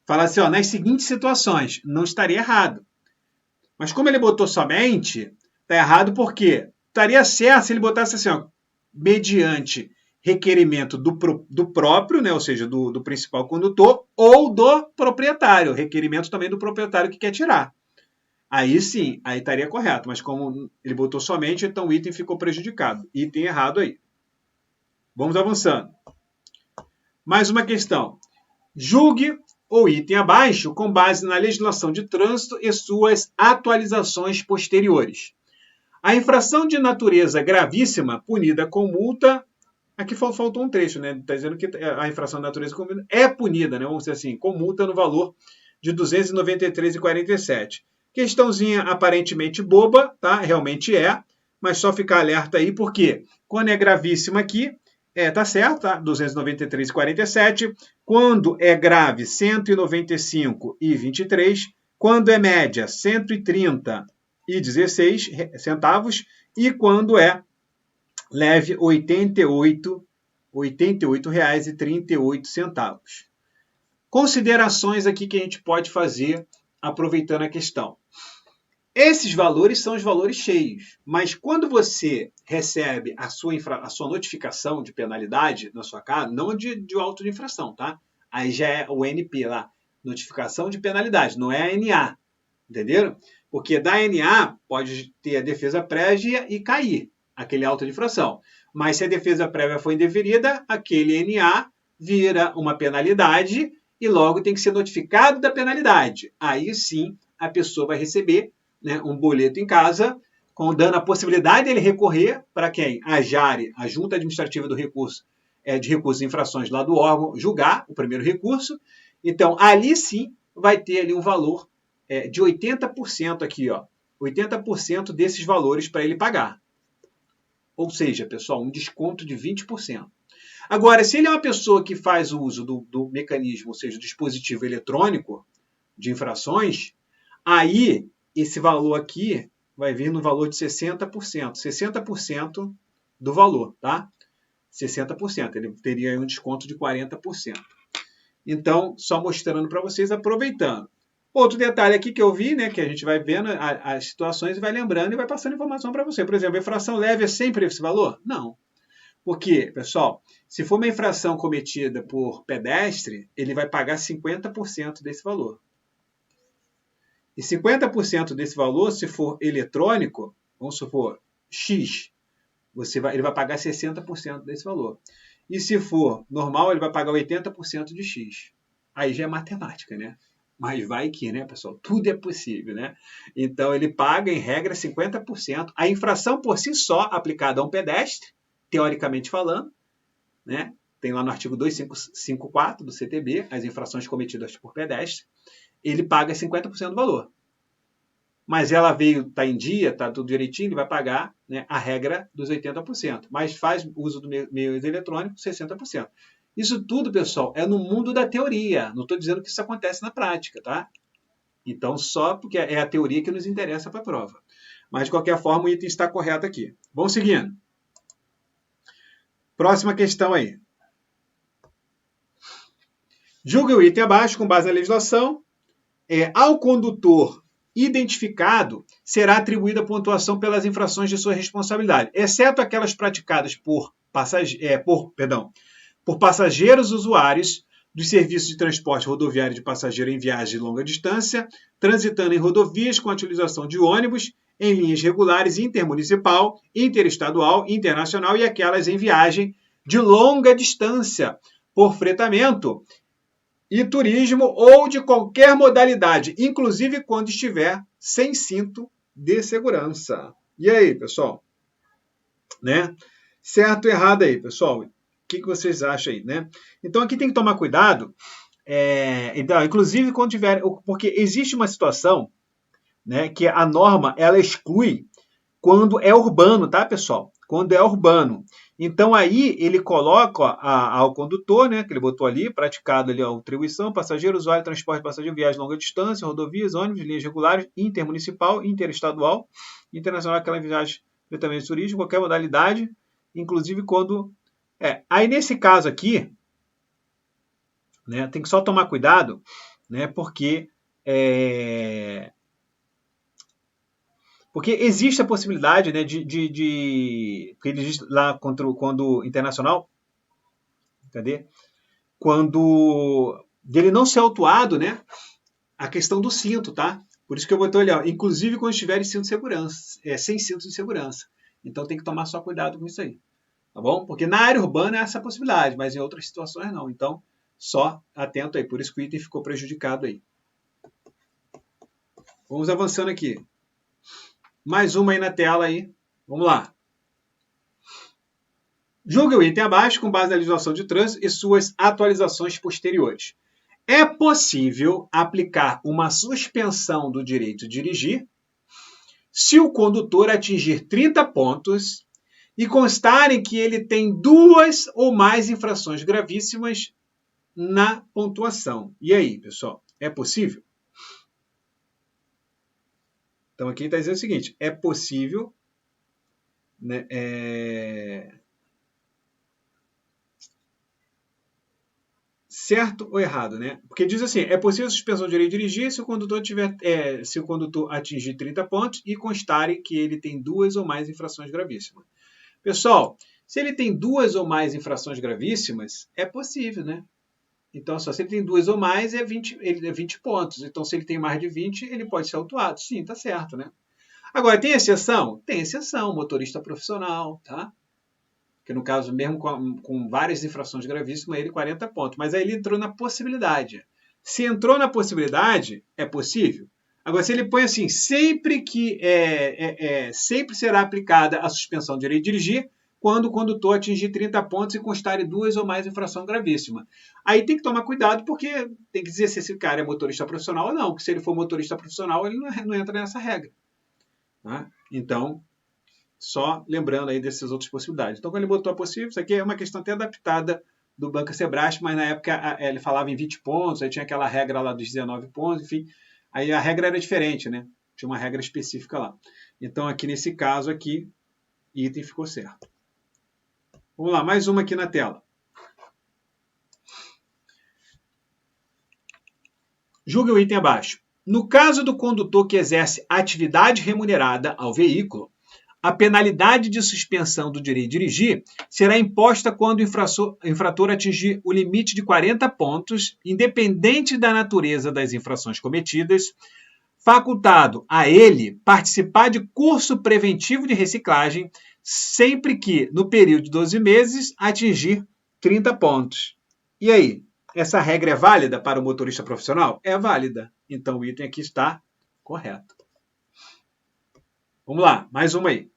falasse, nas seguintes situações, não estaria errado. Mas como ele botou somente, está errado por quê? Estaria certo se ele botasse assim, mediante requerimento do próprio, né, ou seja, do principal condutor, ou do proprietário, requerimento também do proprietário que quer tirar. Aí sim, aí estaria correto, mas como ele botou somente, então o item ficou prejudicado. Item errado aí. Vamos avançando. Mais uma questão. Julgue o item abaixo com base na legislação de trânsito e suas atualizações posteriores. A infração de natureza gravíssima, punida com multa. Aqui faltou um trecho, né? Está dizendo que a infração de natureza é punida, né? Vamos dizer assim, com multa no valor de R$ 293,47. Questãozinha aparentemente boba, tá? Realmente é, mas só ficar alerta aí, porque quando é gravíssima aqui, tá certo, tá? 293,47. Quando é grave, 195,23. Quando é média, 130,16 centavos. E quando é leve, R$ 88,38. Considerações aqui que a gente pode fazer aproveitando a questão. Esses valores são os valores cheios, mas quando você recebe a sua notificação de penalidade na sua casa, não de auto de infração, tá? Aí já é o NP lá, notificação de penalidade, não é a NA, entenderam? Porque da NA pode ter a defesa prévia e cair aquele auto de infração. Mas se a defesa prévia for indeferida, aquele NA vira uma penalidade e logo tem que ser notificado da penalidade. Aí sim a pessoa vai receber, né, um boleto em casa, dando a possibilidade dele recorrer para quem? A JARE, a Junta Administrativa do Recurso, de Recursos e Infrações lá do órgão, julgar o primeiro recurso. Então, ali sim vai ter ali um valor de 80% aqui, 80% desses valores para ele pagar. Ou seja, pessoal, um desconto de 20%. Agora, se ele é uma pessoa que faz uso do mecanismo, ou seja, do dispositivo eletrônico de infrações, aí esse valor aqui vai vir no valor de 60%. 60% do valor, tá? 60%. Ele teria um desconto de 40%. Então, só mostrando para vocês, aproveitando. Outro detalhe aqui que eu vi, né, que a gente vai vendo as situações e vai lembrando e vai passando informação para você. Por exemplo, a infração leve é sempre esse valor? Não. Porque, pessoal, se for uma infração cometida por pedestre, ele vai pagar 50% desse valor. E 50% desse valor, se for eletrônico, vamos supor, X, ele vai pagar 60% desse valor. E se for normal, ele vai pagar 80% de X. Aí já é matemática, né? Mas vai que, né, pessoal? Tudo é possível, né? Então, ele paga, em regra, 50%. A infração por si só, aplicada a um pedestre, teoricamente falando, né? Tem lá no artigo 2554 do CTB, as infrações cometidas por pedestre, ele paga 50% do valor. Mas ela está em dia, está tudo direitinho, ele vai pagar, né, a regra dos 80%. Mas faz uso do meio eletrônico, 60%. Isso tudo, pessoal, é no mundo da teoria. Não estou dizendo que isso acontece na prática, tá? Então, só porque é a teoria que nos interessa para a prova. Mas, de qualquer forma, o item está correto aqui. Vamos seguindo. Próxima questão aí. Julgue o item abaixo com base na legislação. Ao condutor identificado, será atribuída pontuação pelas infrações de sua responsabilidade, exceto aquelas praticadas por passageiros usuários dos serviços de transporte rodoviário de passageiro em viagem de longa distância, transitando em rodovias com a utilização de ônibus, em linhas regulares intermunicipal, interestadual, internacional e aquelas em viagem de longa distância, por fretamento e turismo ou de qualquer modalidade, inclusive quando estiver sem cinto de segurança. E aí, pessoal? Né? Certo ou errado aí, pessoal? O que vocês acham aí, né? Então, aqui tem que tomar cuidado, então, inclusive quando tiver... Porque existe uma situação, né, que a norma, ela exclui quando é urbano, tá, pessoal? Quando é urbano. Então, aí, ele coloca ao condutor, né, que ele botou ali, praticado ali a atribuição, passageiro, usuário, transporte, passageiro, viagem longa distância, rodovias, ônibus, linhas regulares, intermunicipal, interestadual, internacional, aquela viagem diretamente turística, qualquer modalidade, inclusive quando... Aí, nesse caso aqui, né, tem que só tomar cuidado, né, porque existe a possibilidade, né, porque ele diz lá quando internacional, cadê? Quando dele não ser autuado, né, a questão do cinto, tá? Por isso que eu botei ali, ó, inclusive quando estiver sem cinto de segurança. Então tem que tomar só cuidado com isso aí, tá bom? Porque na área urbana é essa possibilidade, mas em outras situações não. Então, só atento aí, por isso que o item ficou prejudicado aí. Vamos avançando aqui. Mais uma aí na tela aí. Vamos lá. Julgue o item abaixo com base na legislação de trânsito e suas atualizações posteriores. É possível aplicar uma suspensão do direito de dirigir se o condutor atingir 30 pontos e constarem que ele tem 2 ou mais infrações gravíssimas na pontuação. E aí, pessoal, é possível? Então, aqui está dizendo o seguinte, é possível, né, certo ou errado, né? Porque diz assim, é possível suspensão do direito de dirigir se o condutor atingir 30 pontos e constarem que ele tem 2 ou mais infrações gravíssimas. Pessoal, se ele tem 2 ou mais infrações gravíssimas, é possível, né? Então, se ele tem 2 ou mais, é 20 pontos. Então, se ele tem mais de 20, ele pode ser autuado. Sim, tá certo, né? Agora, tem exceção? Tem exceção, motorista profissional, tá? Que no caso, mesmo com várias infrações gravíssimas, ele 40 pontos. Mas aí ele entrou na possibilidade. Se entrou na possibilidade, é possível. Agora, se ele põe assim, sempre será aplicada a suspensão do direito de dirigir quando o condutor atingir 30 pontos e constar 2 ou mais infração gravíssima. Aí tem que tomar cuidado, porque tem que dizer se esse cara é motorista profissional ou não. Porque se ele for motorista profissional, ele não entra nessa regra. Tá? Então, só lembrando aí dessas outras possibilidades. Então, quando ele botou a possível, isso aqui é uma questão até adaptada do Banca Sebrasp, mas na época ele falava em 20 pontos, aí tinha aquela regra lá dos 19 pontos, enfim. Aí a regra era diferente, né? Tinha uma regra específica lá. Então, aqui nesse caso aqui, item ficou certo. Vamos lá, mais uma aqui na tela. Julgue o item abaixo. No caso do condutor que exerce atividade remunerada ao veículo, a penalidade de suspensão do direito de dirigir será imposta quando o infrator atingir o limite de 40 pontos, independente da natureza das infrações cometidas, facultado a ele participar de curso preventivo de reciclagem, sempre que, no período de 12 meses, atingir 30 pontos. E aí, essa regra é válida para o motorista profissional? É válida. Então o item aqui está correto. Vamos lá, mais uma aí.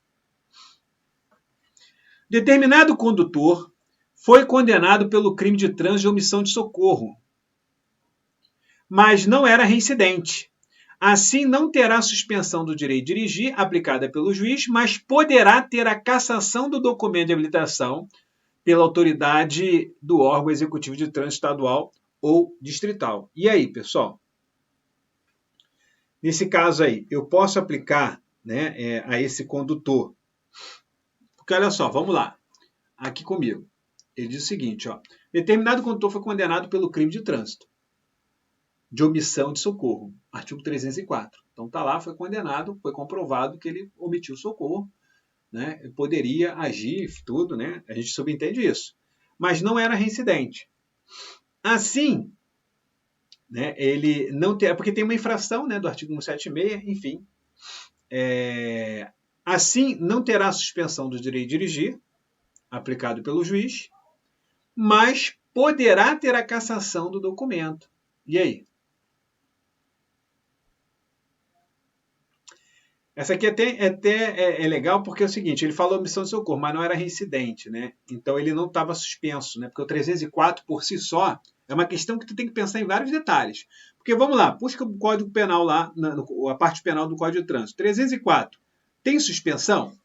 Determinado condutor foi condenado pelo crime de trânsito de omissão de socorro, mas não era reincidente. Assim, não terá suspensão do direito de dirigir aplicada pelo juiz, mas poderá ter a cassação do documento de habilitação pela autoridade do órgão executivo de trânsito estadual ou distrital. E aí, pessoal? Nesse caso aí, eu posso aplicar, né, a esse condutor. Porque olha só, vamos lá. Aqui comigo. Ele diz o seguinte, ó. Determinado condutor foi condenado pelo crime de trânsito de omissão de socorro. Artigo 304. Então tá lá, foi condenado, foi comprovado que ele omitiu socorro, né? Ele poderia agir, tudo, né? A gente subentende isso. Mas não era reincidente. Assim, né, ele não terá, porque tem uma infração, né, do artigo 176, enfim. Assim, não terá suspensão do direito de dirigir, aplicado pelo juiz, mas poderá ter a cassação do documento. E aí? Essa aqui é legal porque é o seguinte, ele falou omissão de socorro, mas não era reincidente, né? Então ele não estava suspenso, né? Porque o 304 por si só é uma questão que tu tem que pensar em vários detalhes. Porque vamos lá, busca o Código Penal lá, a parte penal do Código de Trânsito. 304 tem suspensão?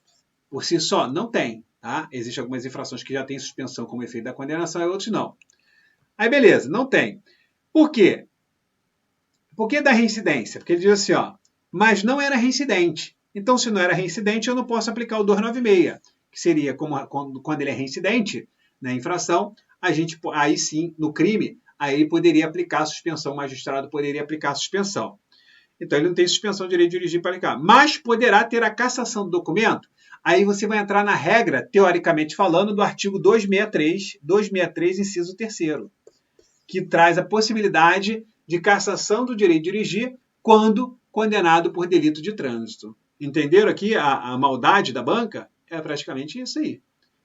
Por si só? Não tem. Tá? Existem algumas infrações que já têm suspensão como efeito da condenação e outros não. Aí beleza, não tem. Por quê? Por que da reincidência? Porque ele diz assim, ó, mas não era reincidente. Então, se não era reincidente, eu não posso aplicar o 296, que seria quando ele é reincidente na infração, a gente, aí sim, no crime, aí ele poderia aplicar a suspensão, o magistrado poderia aplicar a suspensão. Então, ele não tem suspensão de direito de dirigir para aplicar, mas poderá ter a cassação do documento. Aí você vai entrar na regra, teoricamente falando, do artigo 263, inciso 3º, que traz a possibilidade de cassação do direito de dirigir quando condenado por delito de trânsito. Entenderam aqui a maldade da banca? É praticamente isso aí.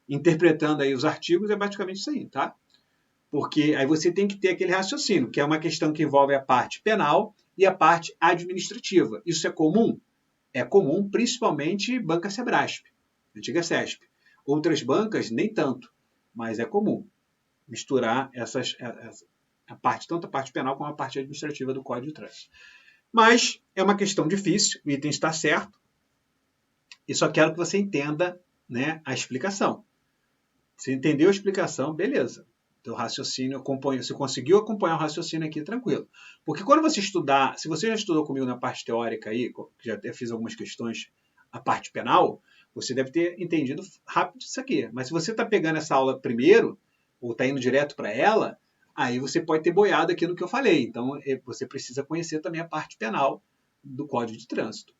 Interpretando aí os artigos, é praticamente isso aí, tá? Porque aí você tem que ter aquele raciocínio, que é uma questão que envolve a parte penal e a parte administrativa. Isso é comum? É comum, principalmente banca Sebrasp, antiga CESP. Outras bancas, nem tanto, mas é comum misturar tanto a parte penal como a parte administrativa do Código de Trânsito. Mas é uma questão difícil, o item está certo, e só quero que você entenda, né, a explicação. Você entendeu a explicação, beleza. Teu raciocínio, você conseguiu acompanhar o raciocínio aqui, tranquilo. Porque quando você estudar, se você já estudou comigo na parte teórica aí, já até fiz algumas questões, a parte penal, você deve ter entendido rápido isso aqui. Mas se você está pegando essa aula primeiro, ou está indo direto para ela, aí você pode ter boiado aqui no que eu falei. Então, você precisa conhecer também a parte penal do Código de Trânsito.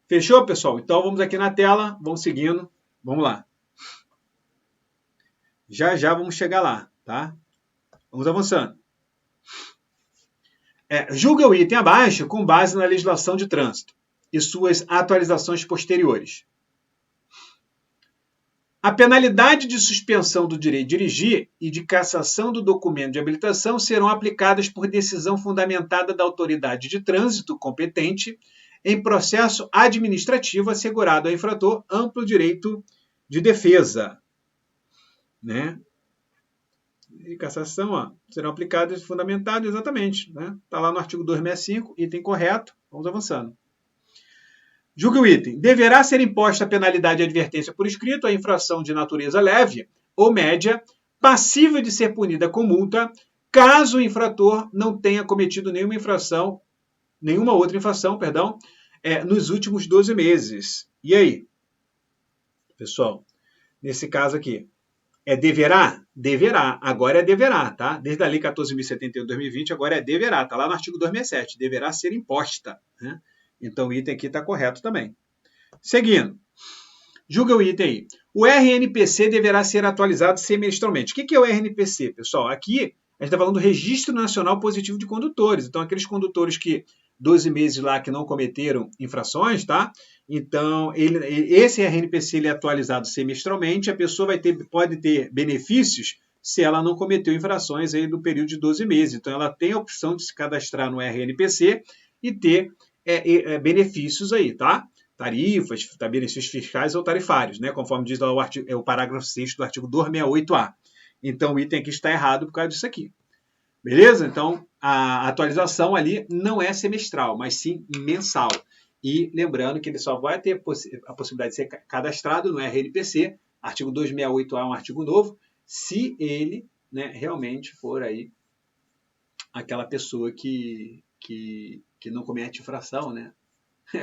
Fechou, pessoal? Então, vamos aqui na tela, vamos seguindo. Vamos lá. Já vamos chegar lá, tá? Vamos avançando. Julga o item abaixo com base na legislação de trânsito e suas atualizações posteriores. A penalidade de suspensão do direito de dirigir e de cassação do documento de habilitação serão aplicadas por decisão fundamentada da autoridade de trânsito competente em processo administrativo assegurado ao infrator amplo direito de defesa. Né? E cassação, ó, serão aplicadas fundamentadas, exatamente. Né? Está lá no artigo 265, item correto. Vamos avançando. Julgue o item. Deverá ser imposta a penalidade de advertência por escrito a infração de natureza leve ou média, passível de ser punida com multa, caso o infrator não tenha cometido nenhuma outra infração, nos últimos 12 meses. E aí? Pessoal, nesse caso aqui, deverá? Deverá. Agora é deverá, tá? Desde a Lei 14.071 de 2020, agora é deverá. Está lá no artigo 267. Deverá ser imposta, né? Então o item aqui está correto também. Seguindo. Julga o item aí. O RNPC deverá ser atualizado semestralmente. O que é o RNPC, pessoal? Aqui a gente está falando do Registro Nacional Positivo de Condutores. Então, aqueles condutores que 12 meses lá que não cometeram infrações, tá? Então, esse RNPC ele é atualizado semestralmente. A pessoa pode ter benefícios se ela não cometeu infrações aí do período de 12 meses. Então, ela tem a opção de se cadastrar no RNPC e ter benefícios aí, tá? Tarifas, benefícios fiscais ou tarifários, né? Conforme diz lá o parágrafo 6º do artigo 268A. Então, o item aqui está errado por causa disso aqui. Beleza? Então, a atualização ali não é semestral, mas sim mensal. E lembrando que ele só vai ter a possibilidade de ser cadastrado no RNPC, artigo 268A é um artigo novo, se ele, né, realmente for aí aquela pessoa que não comete infração, né?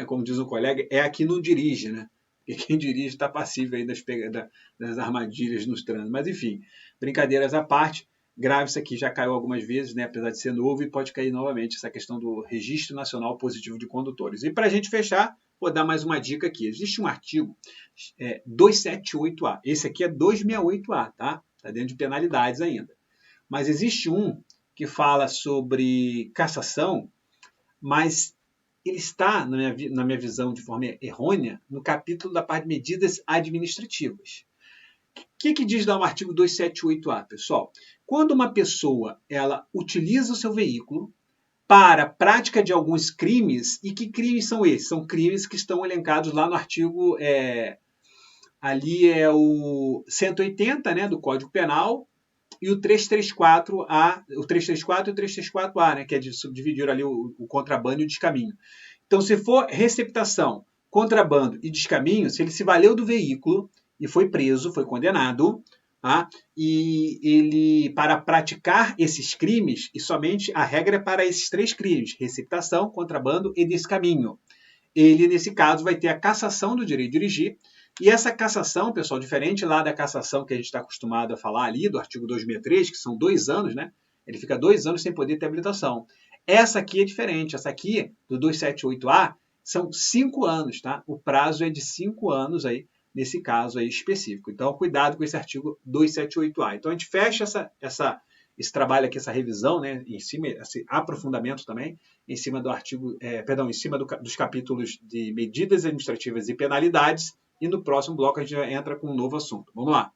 Como diz um colega, é a que não dirige, né? Porque quem dirige está passível aí das armadilhas nos trânsitos. Mas, enfim, brincadeiras à parte, grave isso aqui, já caiu algumas vezes, né? Apesar de ser novo, e pode cair novamente essa questão do Registro Nacional Positivo de Condutores. E para a gente fechar, vou dar mais uma dica aqui. Existe um artigo 278A. Esse aqui é 268A, tá? Está dentro de penalidades ainda. Mas existe um que fala sobre cassação, mas ele está, na minha visão, de forma errônea, no capítulo da parte de medidas administrativas. O que diz lá o artigo 278A, pessoal? Quando uma pessoa ela utiliza o seu veículo para a prática de alguns crimes, e que crimes são esses? São crimes que estão elencados lá no artigo, ali é o 180, né, do Código Penal, e o 334A, o 334 e o 334A, né, que é de subdividir ali o contrabando e o descaminho. Então, se for receptação, contrabando e descaminho, se ele se valeu do veículo e foi preso, foi condenado, tá? E ele, para praticar esses crimes, e somente a regra é para esses 3 crimes, receptação, contrabando e descaminho. Ele, nesse caso, vai ter a cassação do direito de dirigir. E essa cassação, pessoal, diferente lá da cassação que a gente está acostumado a falar ali, do artigo 263, que são 2 anos, né? Ele fica 2 anos sem poder ter habilitação. Essa aqui é diferente. Essa aqui, do 278A, são 5 anos, tá? O prazo é de 5 anos aí, nesse caso aí específico. Então, cuidado com esse artigo 278A. Então, a gente fecha esse trabalho aqui, essa revisão, né? Em cima, esse aprofundamento também, em cima do artigo, em cima dos capítulos de medidas administrativas e penalidades. E no próximo bloco a gente já entra com um novo assunto. Vamos lá!